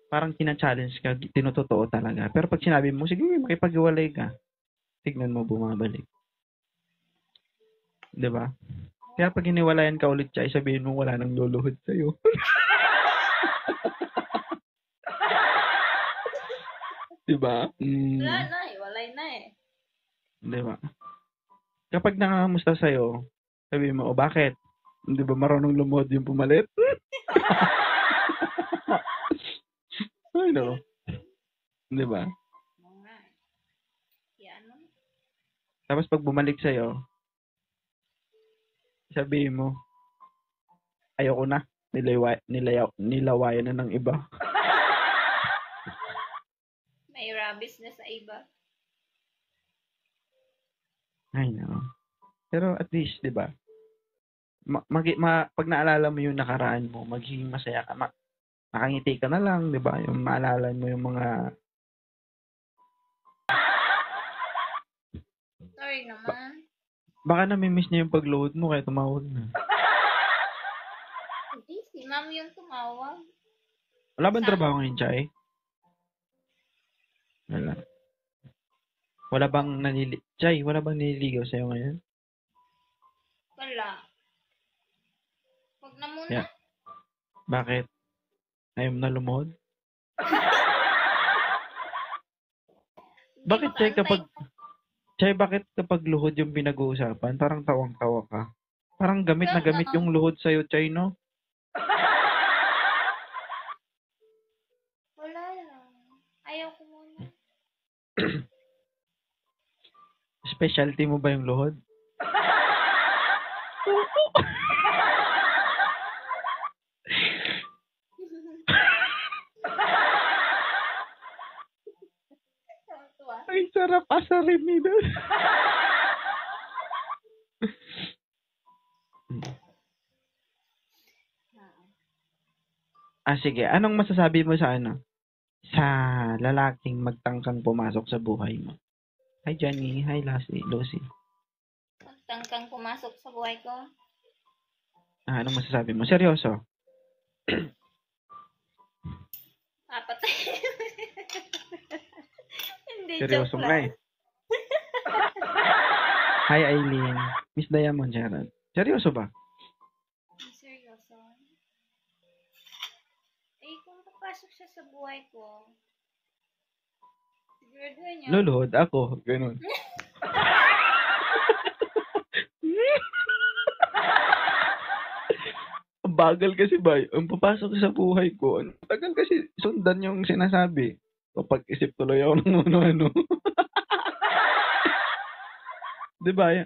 Speaker 1: parang tina-challenge ka, tinutotoo talaga. Pero pag sinabi mo, sige, makipag-hiwalay ka, tignan mo bumabalik. Diba? Kaya pag hiniwalayan ka ulit siya, sabihin mo wala nang luluhod sa'yo. Diba?
Speaker 2: Wala na eh. Walay na eh.
Speaker 1: Diba? Kapag nangangamusta sa'yo, sabihin mo, bakit? Hindi ba marunong lumuhod yung pumalit? Ay, no. Diba?
Speaker 2: Mga. Yan mo.
Speaker 1: Tapos pag bumalik sa'yo, sabihin mo, ayoko na. Nilawayan na ng iba.
Speaker 2: May rabies na sa iba.
Speaker 1: Ay, no. Pero at least, di ba? Pag naalala mo yung nakaraan mo, magiging masaya ka. Nakangiti ka na lang, di ba? Yung maalala mo yung mga...
Speaker 2: Sorry naman.
Speaker 1: Baka nami-miss niya yung pag-load mo, kaya tumawag na.
Speaker 2: Hindi, si ma'am yung tumawag.
Speaker 1: Wala bang trabaho ngayon, Chay? Wala. Wala bang Chay, wala bang nililigaw sa'yo ngayon?
Speaker 2: Wala. Wag na muna.
Speaker 1: Yeah. Bakit? Ayaw mo na lumuhod? Bakit, Chay, bakit kapag luhod yung pinag-uusapan, parang tawang-tawa ka? Parang gamit na gamit yung luhod sa'yo, Chay, no?
Speaker 2: Wala lang. Ayaw ko muna.
Speaker 1: Specialty mo ba yung luhod? Ay, sarap asarin nito. Sige. Anong masasabi mo sa Sa lalaking magtangkang pumasok sa buhay mo? Hi, Johnny. Hi, Lucy.
Speaker 2: Magtangkang pumasok sa buhay ko.
Speaker 1: Anong masasabi mo? Seryoso?
Speaker 2: Apat. Hindi,
Speaker 1: Seryoso
Speaker 2: joke
Speaker 1: nga
Speaker 2: lang.
Speaker 1: eh. Hi, Eileen. Miss Diamond, Gerald. Seryoso ba?
Speaker 2: Seryoso. Eh, kung papasok siya sa buhay ko, siguraduhin niya.
Speaker 1: Lulod, ako. Ganun. Ang bagal kasi ba? Ang papasok sa buhay ko, ang tagal kasi sundan yung sinasabi. Kapag-isip tuloy ako ng ano-ano. Diba?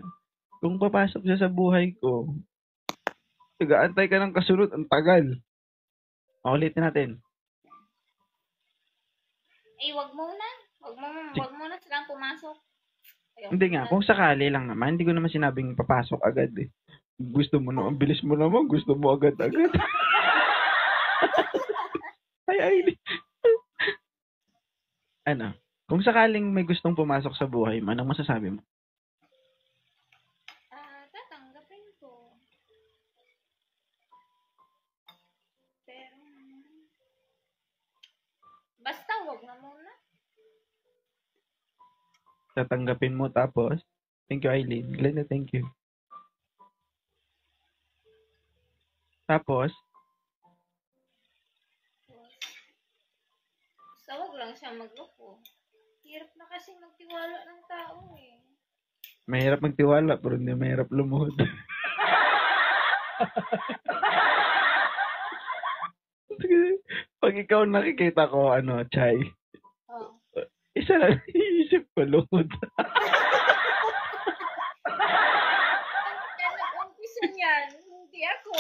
Speaker 1: Kung papasok siya sa buhay ko, taga-antay ka ng kasunod, ang tagal. Ulitin natin.
Speaker 2: Eh, wag muna. Wag muna silang pumasok. Ayoko
Speaker 1: Hindi nga,
Speaker 2: na.
Speaker 1: kung sakali lang naman, hindi ko naman sinabing papasok agad eh. Gusto mo naman, bilis mo naman, gusto mo agad-agad. Ay. Ano? Kung sakaling may gustong pumasok sa buhay mo, anong masasabi mo?
Speaker 2: Tatanggapin ko. Pero, basta wag na muna.
Speaker 1: Tatanggapin mo tapos, thank you Eileen. Glenda, thank you. Tapos,
Speaker 2: Basta wag lang siya magloko. Hirap na kasi magtiwala ng tao eh.
Speaker 1: mahirap magtiwala pero hindi mahirap lumuhod. Pag ikaw nakikita ko, Chay,
Speaker 2: Oh.
Speaker 1: isa lang iisip ko, lumuhod.
Speaker 2: Yan nag-umpisa niyan. Hindi ako.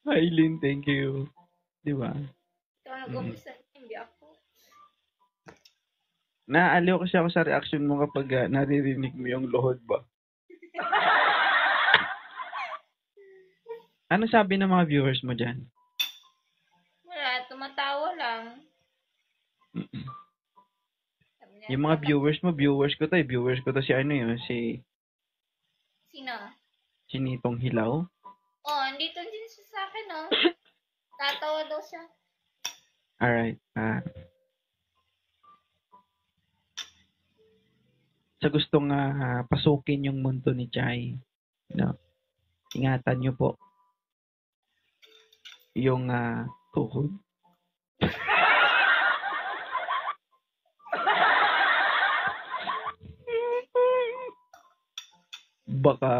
Speaker 1: Eileen, thank you. Di ba?
Speaker 2: Ikaw nag-umpisa. Hindi ako.
Speaker 1: Naaliw kasi ako sa reaction mo kapag naririnig mo yung luhod ba? Ano sabi ng mga viewers mo dyan?
Speaker 2: Wala, tumatawa lang. Sabi niya,
Speaker 1: Yung mga viewers ko to eh. Viewers ko to si si
Speaker 2: Sino?
Speaker 1: Nitong Hilaw.
Speaker 2: Oh, andito din siya sa akin, oh. Tatawa daw siya.
Speaker 1: Alright. Sa gustong pasukin yung mundo ni Chay, ingatan nyo po yung tuhod. Baka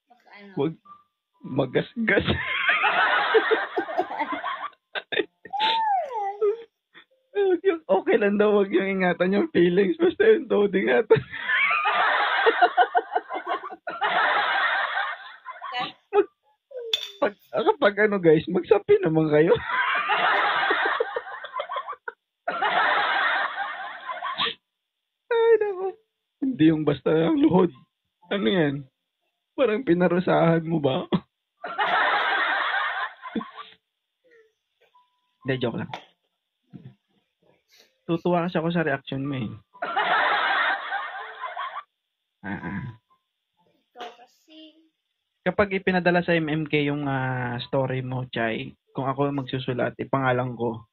Speaker 2: Baka ano.
Speaker 1: wag magasgas. Okay lang daw, wag yung ingatan yung feelings. Basta yung tuhod ingatan. Kapag guys, magsapi naman kayo. Ay, nako. Hindi yung basta ang luhod. Ano yan? Parang pinarusahan mo ba? Hindi, joke lang. Tutuwa kasi ako sa reaction mo eh.
Speaker 2: Ikaw kasi.
Speaker 1: Kapag ipinadala sa MMK yung story mo, Chay, kung ako magsusulat, ipangalan ko,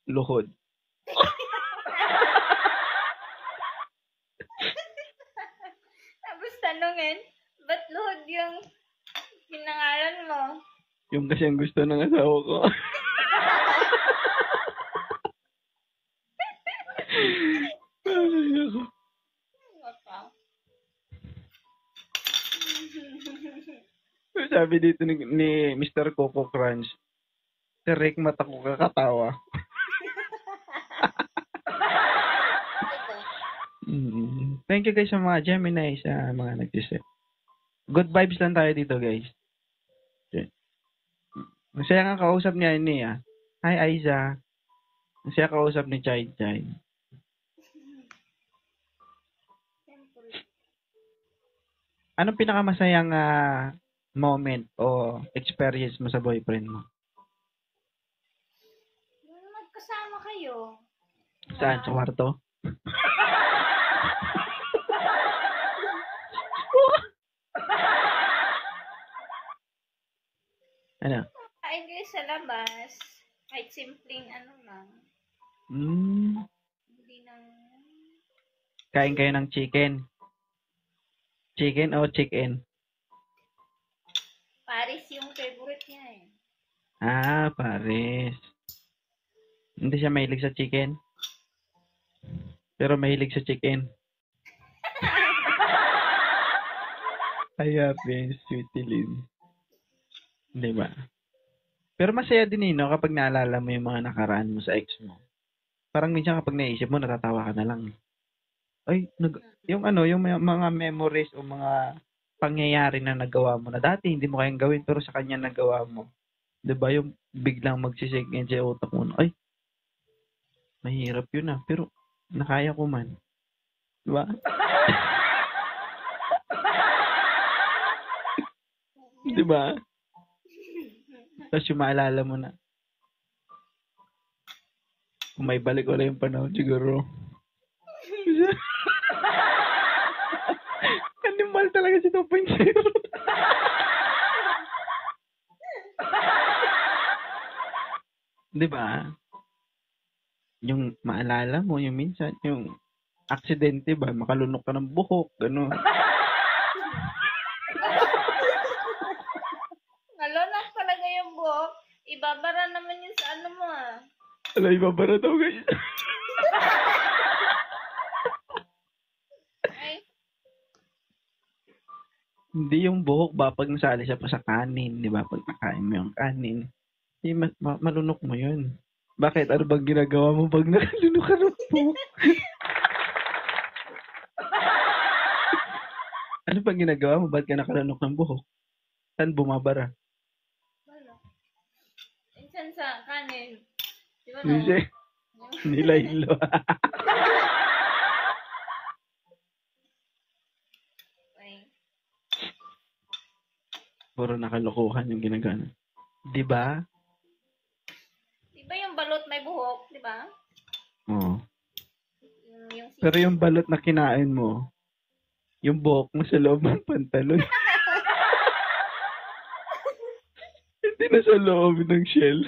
Speaker 1: luhod.
Speaker 2: Tapos tanungin, ba't luhod yung pinangalan mo?
Speaker 1: Yung kasi ang gusto ng asawa ko. Ay, ako. Sabi dito ni Mr. Coco Crunch, Rick, mata ko kakatawa. Thank you guys sa mga Gemini, sa mga nag-isip. Good vibes lang tayo dito, guys. Okay. Masaya nga kausap niya ni Hi, Aiza. Masaya kausap ni Chai Chai. Anong pinakamasayang moment o experience mo sa boyfriend mo?
Speaker 2: Nung magkasama kayo,
Speaker 1: Saan? Sa kwarto? Ano?
Speaker 2: Kain kayo sa labas. Kahit simpleng ano lang.
Speaker 1: Hmm.
Speaker 2: Hindi nang...
Speaker 1: Kain kayo ng chicken. Chicken o chicken?
Speaker 2: Paris yung favorite niya eh.
Speaker 1: Ah, pares. Hindi siya mahilig sa chicken. Pero mahilig sa chicken. Ay, happy, sweetie Lynn. Di ba? Pero masaya din no, kapag naalala mo yung mga nakaraan mo sa ex mo. Parang minsan kapag naisip mo, natatawa ka na lang. Ay, yung yung mga memories o mga pangyayari na nagawa mo na dati hindi mo kayang gawin pero sa kanya nagawa mo. 'Di ba? Yung biglang magsisig in sa utak mo na, ay, mahirap yun pero nakaya ko man. 'Di ba? 'Di ba? Tapos yung maalala mo na, kung may balik wala yung panahon siguro. Animal talaga si 2.0. Di ba? Yung maalala mo, yung minsan, yung aksidente ba, makalunok ka ng buhok, gano'n.
Speaker 2: Nalonak talaga yung buhok. Ibabara naman yun sa ano mo ah.
Speaker 1: Alay, babara daw guys.
Speaker 2: Ay,
Speaker 1: Hindi yung buhok ba, pag nasali siya pa sa kanin, di ba? Pag nakain mo yung kanin, malunok mo yun. Bakit? Ano bang ginagawa mo pag nakalunok ka ng buhok? Ano bang ginagawa mo? Ba't ka nakalunok ng buhok? Saan bumabara?
Speaker 2: wala. Minsan sa kanin. Di ba no?
Speaker 1: Kasi, nilahilo.
Speaker 2: Ay,
Speaker 1: Puro nakalokohan yung ginagawa. Di ba?
Speaker 2: di ba yung balot may buhok? Di ba?
Speaker 1: Oo.
Speaker 2: Yung
Speaker 1: Pero yung balot na kinain mo, yung buhok mo sa loob ng pantalon. Hindi na sa loob ng shell.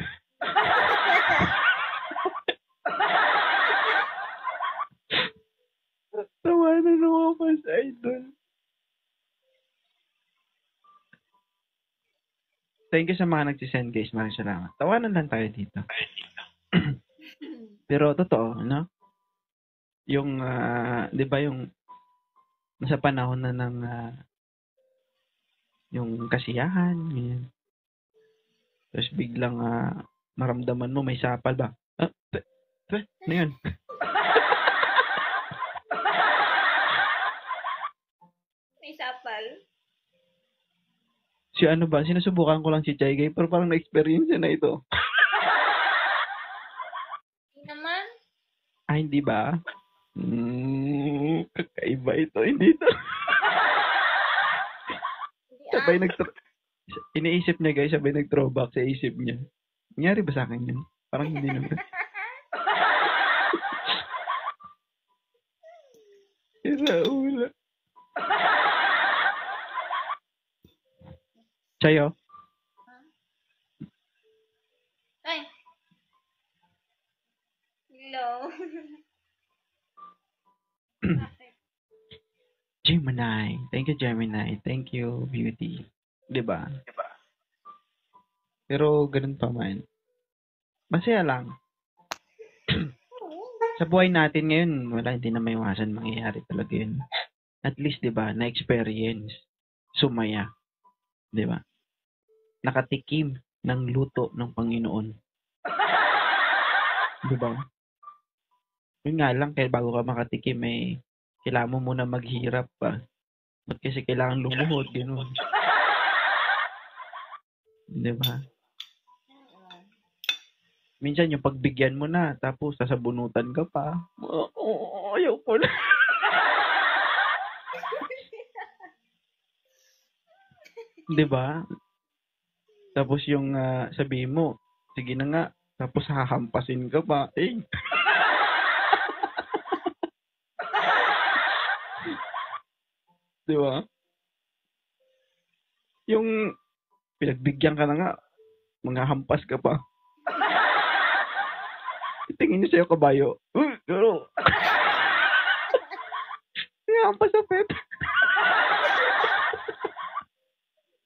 Speaker 1: Tawanan mo ako sa idol. Thank you sa mga nagsisend guys. Maraming salamat. Tawanan lang tayo dito. Pero totoo, no? Yung, di ba yung nasa panahon na ng yung kasiyahan, ganyan. Tapos biglang maramdaman mo may sapal ba? Ano yun?
Speaker 2: may sapal.
Speaker 1: Si ano ba? Sinusubukan ko lang si Jai Gay pero parang na-experience na ito.
Speaker 2: Hindi naman.
Speaker 1: Hindi ba? Kakaiba ito. Hindi ito. Sabay iniisip niya guys, sabay nag-throwback sa isip niya. Nangyari ba sa akin yun? Parang hindi naman. Iraula. Chayo?
Speaker 2: Ay. Hello.
Speaker 1: Gemini. Thank you, Gemini. Thank you, Beauty. Diba? Pero ganun pa man. Masaya lang. Sa buhay natin ngayon, wala, hindi na may iwasan mangyayari talaga yun. At least, diba, na-experience. Sumaya. Diba? Nakatikim ng luto ng Panginoon. Diba? Yun nga lang, kaya bago ka makatikim, kailangan mo muna maghirap pa. Ba't kasi kailangan lumuhod, gano'n. Diba? Minsan yung pagbigyan mo na, tapos sasabunutan ka pa. Ayaw ko na. Diba? Tapos yung sabihin mo, sige na nga, tapos hahampasin ka pa. Di ba? Yung pinagbigyan ka na nga, mga hampas ka pa. Tingin niyo sa'yo kabayo. Pero, hampas sa pet.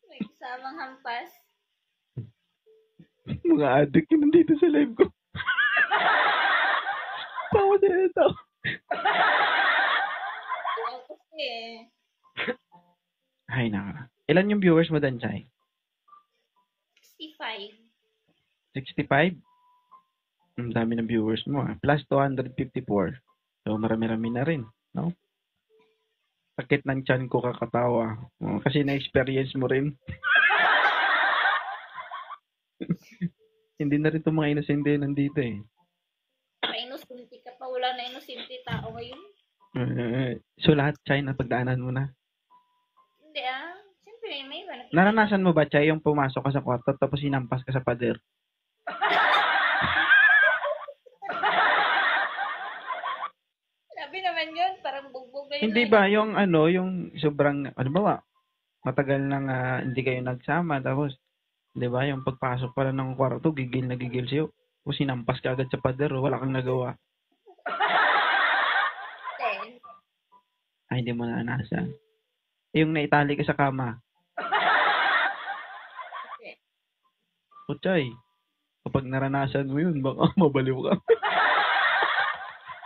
Speaker 2: May kasamang hampas.
Speaker 1: Mga addict yun nandito sa live ko. Tawa sa ito.
Speaker 2: Ayaw kasi eh.
Speaker 1: Ay, naka. Ilan yung viewers mo dan, Chay?
Speaker 2: 65.
Speaker 1: 65? Ang dami ng viewers mo, ah. Plus 254. So, marami-rami na rin, no? Sakit ng tiyan ko kakatawa. Oh, kasi na-experience mo rin. Hindi na rin itong mga inosente nandito eh.
Speaker 2: Pa-inosente ka pa. Wala na inosente tao ngayon.
Speaker 1: So, lahat, Chay, na pagdaanan mo na.
Speaker 2: Hindi ah. Siyempre, may iba.
Speaker 1: Naranasan mo ba, Chay, yung pumasok ka sa kwarto tapos sinampas ka sa pader?
Speaker 2: Sabi naman yun. Parang bugbog na yun.
Speaker 1: Hindi ba yung ano, yung sobrang, ano ba, matagal nang hindi kayo nagsama tapos, di ba, yung pagpasok pala ng kwarto, gigil na gigil sa'yo. O sinampas ka agad sa pader, wala kang nagawa. Ay, hindi mo naranasan. Yung naitali ka sa kama. Puchay, kapag naranasan mo yun, baka mabaliw ka.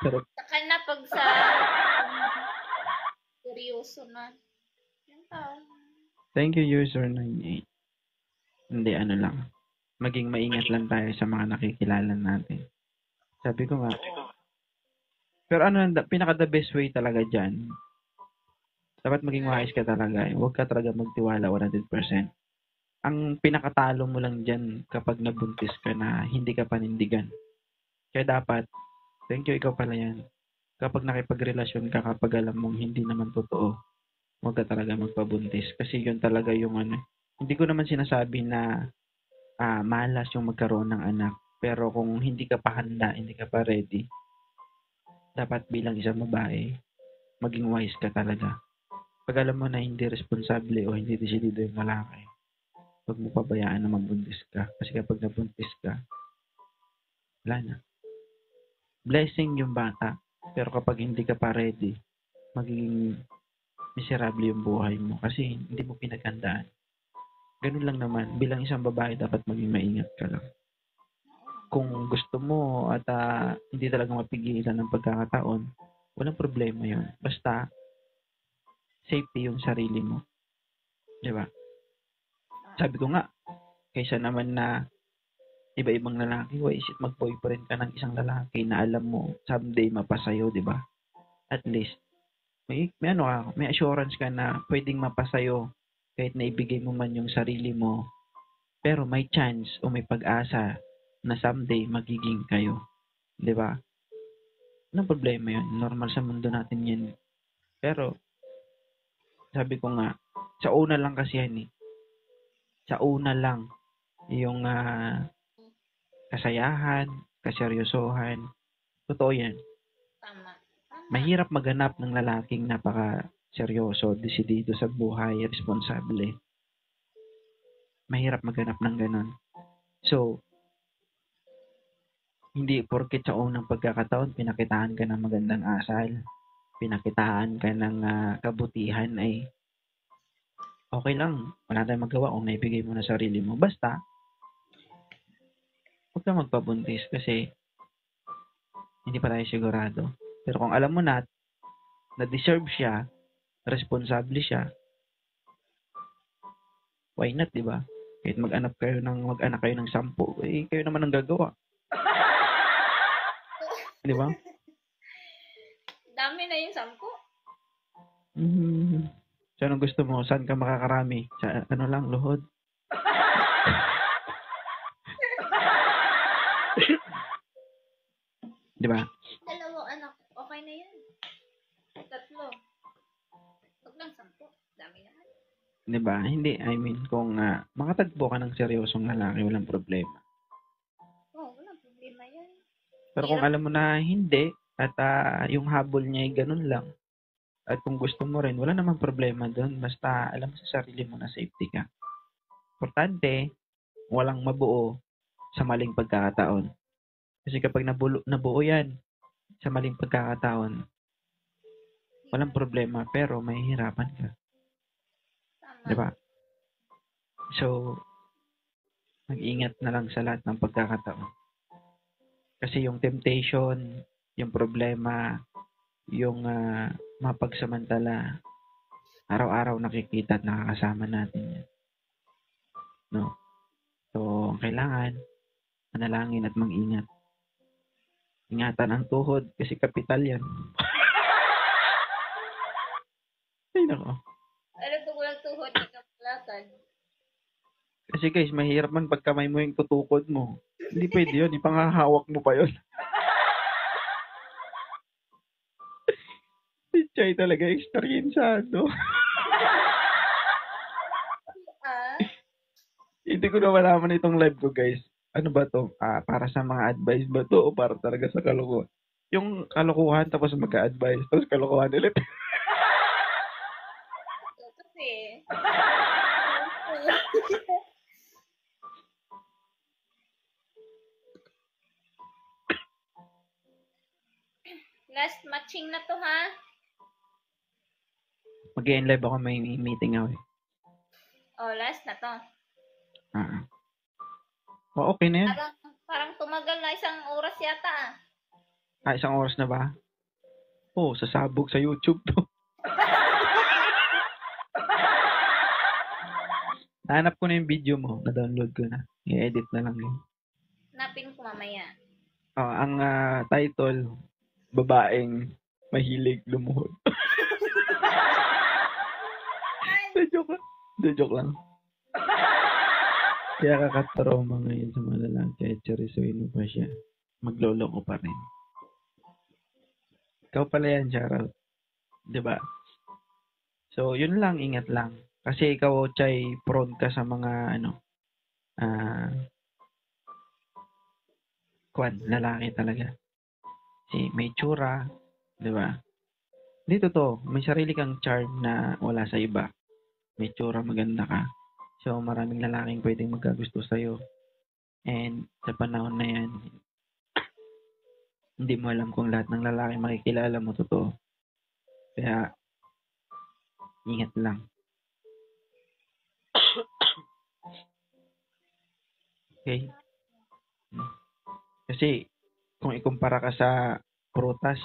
Speaker 1: Sarap.
Speaker 2: Saka na pag sa seryoso na. Yung tao.
Speaker 1: Thank you, user 98. Hindi, ano lang. Maging maingat lang tayo sa mga nakikilala natin. Sabi ko nga. Pero ano, pinaka the best way talaga dyan, dapat maging wise ka talaga. Huwag ka talaga magtiwala 100%. Ang pinakatalo mo lang dyan kapag nabuntis ka na hindi ka panindigan. Kaya dapat, thank you, ikaw pala yan. Kapag nakipagrelasyon ka, kapag alam mong hindi naman totoo, huwag ka talaga magpabuntis. Kasi yun talaga yung ano. Hindi ko naman sinasabi na malas yung magkaroon ng anak. Pero kung hindi ka pa handa, hindi ka pa ready, dapat bilang isang babae, maging wise ka talaga. Pag alam mo na hindi responsable o hindi desidido yung lalaki, huwag mo pabayaan na magbuntis ka. Kasi kapag nabuntis ka, wala na. Blessing yung bata. Pero kapag hindi ka pa ready, magiging miserable yung buhay mo. Kasi hindi mo pinaghandaan. Ganun lang naman. Bilang isang babae, dapat maging maingat ka lang. Kung gusto mo at hindi talaga mapigilan ng pagkakataon, walang problema yun. Basta, safety yung sarili mo. Diba? Sabi ko nga, kaysa naman na iba-ibang lalaki, why is it mag-boyfriend ka ng isang lalaki na alam mo someday mapasayo, diba? At least, may assurance ka na pwedeng mapasayo kahit na ibigay mo man yung sarili mo, pero may chance o may pag-asa na someday magiging kayo. Diba? Anong problema yun? Normal sa mundo natin yan. Pero, sabi ko nga, sa una lang kasi yan eh. Sa una lang, yung kasayahan, kaseryosohan, totoo yan.
Speaker 2: Tama.
Speaker 1: Mahirap maghanap ng lalaking napaka-seryoso, desidido sa buhay, responsable. Mahirap maghanap ng ganun. So, hindi porket sa unang pagkakataon, pinakitaan ka ng magandang asal, pinakitaan ka ng kabutihan ay okay lang. Wala tayong magawa kung naibigay mo na sarili mo. Basta, huwag ka magpabuntis kasi hindi pa tayo sigurado. Pero kung alam mo na deserve siya, responsable siya, why not, di ba? Kahit mag-anak kayo ng 10, eh, kayo naman ang gagawa. Di ba?
Speaker 2: Dami na yung 10.
Speaker 1: So, anong gusto mo? Saan ka makakarami? Sa ano lang, luhod? Di ba?
Speaker 2: 2 anak, okay na yan. 3. Huwag lang 10. Dami naman.
Speaker 1: Di ba? Hindi, I mean, kung makatagpo ka ng seryosong lalaki, walang problema.
Speaker 2: Walang problema yan.
Speaker 1: Pero kung alam mo na hindi, at yung habol niya ay ganun lang, At kung gusto mo rin, wala namang problema doon. Basta alam mo sa sarili mo na safety ka. Importante, walang mabuo sa maling pagkakataon. Kasi kapag nabuo yan sa maling pagkakataon, walang problema pero mahihirapan ka.
Speaker 2: Tama.
Speaker 1: Di ba? So, mag-ingat na lang sa lahat ng pagkakataon. Kasi yung temptation, yung problema, yung mapagsamantala, araw-araw nakikita at nakakasama natin yan. No? So, kailangan manalangin at mag-ingat. Ingatan ang tuhod kasi kapital yan. Ay, nako.
Speaker 2: Alam ko walang tuhod, di ka malakad.
Speaker 1: Kasi guys, mahirap man pag kamay mo yung tutukod mo. Hindi pwede yun. Ipangahawak mo pa yun. Si Chay talaga experienceado. Hindi ko na malaman itong live ko, guys. Ano ba to? Para sa mga advice ba to o para talaga sa kalokohan? Yung kalokohan tapos magka-advise tapos kalokohan ulit.
Speaker 2: Kasi, last matching na to, ha?
Speaker 1: Mag-i-end live ako, may meeting ako eh.
Speaker 2: Oh, last na to.
Speaker 1: Okay na yan.
Speaker 2: Parang tumagal na 1 oras yata, ah.
Speaker 1: 1 oras na ba? Sasabog sa YouTube to. Nahanap ko na yung video mo. Na-download ko na. I-edit na lang yun.
Speaker 2: Napin ko mamaya.
Speaker 1: Ang title, Babaeng Mahilig Lumuhod. Joke lang. Kaya kakatrauma ngayon sa mga lalaki kahit seryosoin mo pa siya. Magloloko pa rin. Ikaw pala yan, shoutout. Diba? So, yun lang, ingat lang. Kasi ikaw, Chay, prone ka sa mga, lalaki talaga. Kasi may tsura, diba? Dito to, may sarili kang charm na wala sa iba. May tsura, maganda ka. So, maraming lalaking pwedeng magkagusto sa'yo. And sa panahon na yan, hindi mo alam kung lahat ng lalaki makikilala mo totoo. Kaya, ingat lang. Okay? Kasi, kung ikumpara ka sa prutas,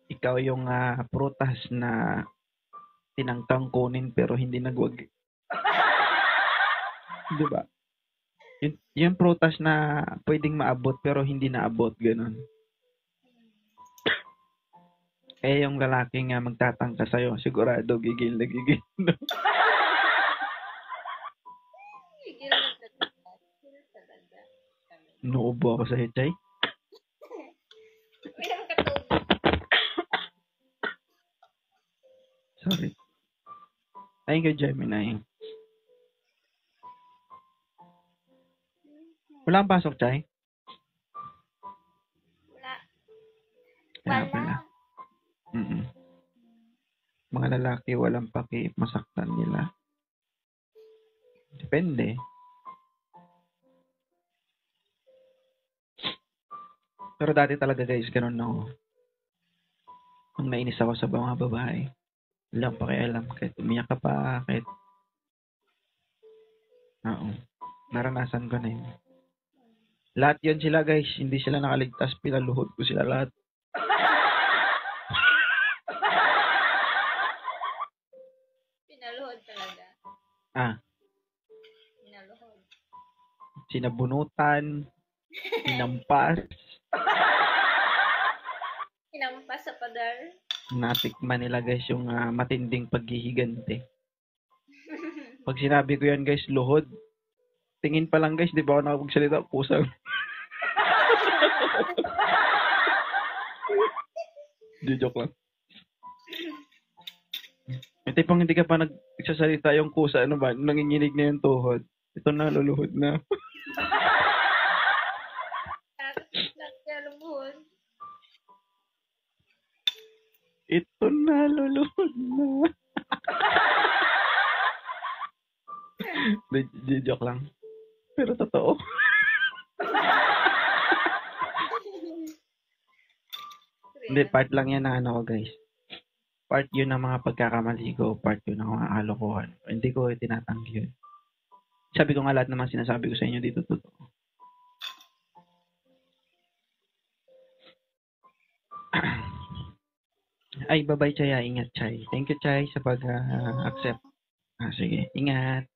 Speaker 1: ikaw yung prutas na tinangkang kunin pero hindi nagwag. Diba? Yung prutas na pwedeng maabot pero hindi naabot, ganun. Yung lalaki nga magtatangka sa'yo, sigurado gigil na gigil. Nuubo ako sa'yo, Chay. Sorry. Thank you, Gemini. Wala kang pasok, Chay? Wala. Mga lalaki walang paki masaktan nila. Depende. Pero dati talaga guys, ganun ako. Nung nainis ako sa mga babae, walang pakialam kahit umiyak ka pa, kahit naranasan ko na yun. Lahat yun sila guys, hindi sila nakaligtas, pinaluhod ko sila lahat.
Speaker 2: Pinaluhod talaga. Pinaluhod.
Speaker 1: Sinabunutan, hinampas.
Speaker 2: Hinampas sa padar.
Speaker 1: Natikman nila guys yung matinding paghihigante. Pag sinabi ko yan guys, luhod. Tingin pa lang guys, di ba ako nakapagsalita? Pusang. Joke lang. Ito pang hindi ka pa nagsasalita yung kusa, ano ba? Nanginginig na yung tuhod. Ito na, luluhod na. Ito na. nalulunod na. Joke lang. Pero totoo. Hindi, part lang yan ng ano ko, guys. Part yun ng mga pagkakamali ko, part yun ng mga kalokohan. Hindi ko tinatanggi yun. Sabi ko nga lahat naman sinasabi ko sa inyo dito totoo. Ay, bye-bye, Chay. Ingat, Chay. Thank you, Chay, sa pag-accept. Sige, ingat.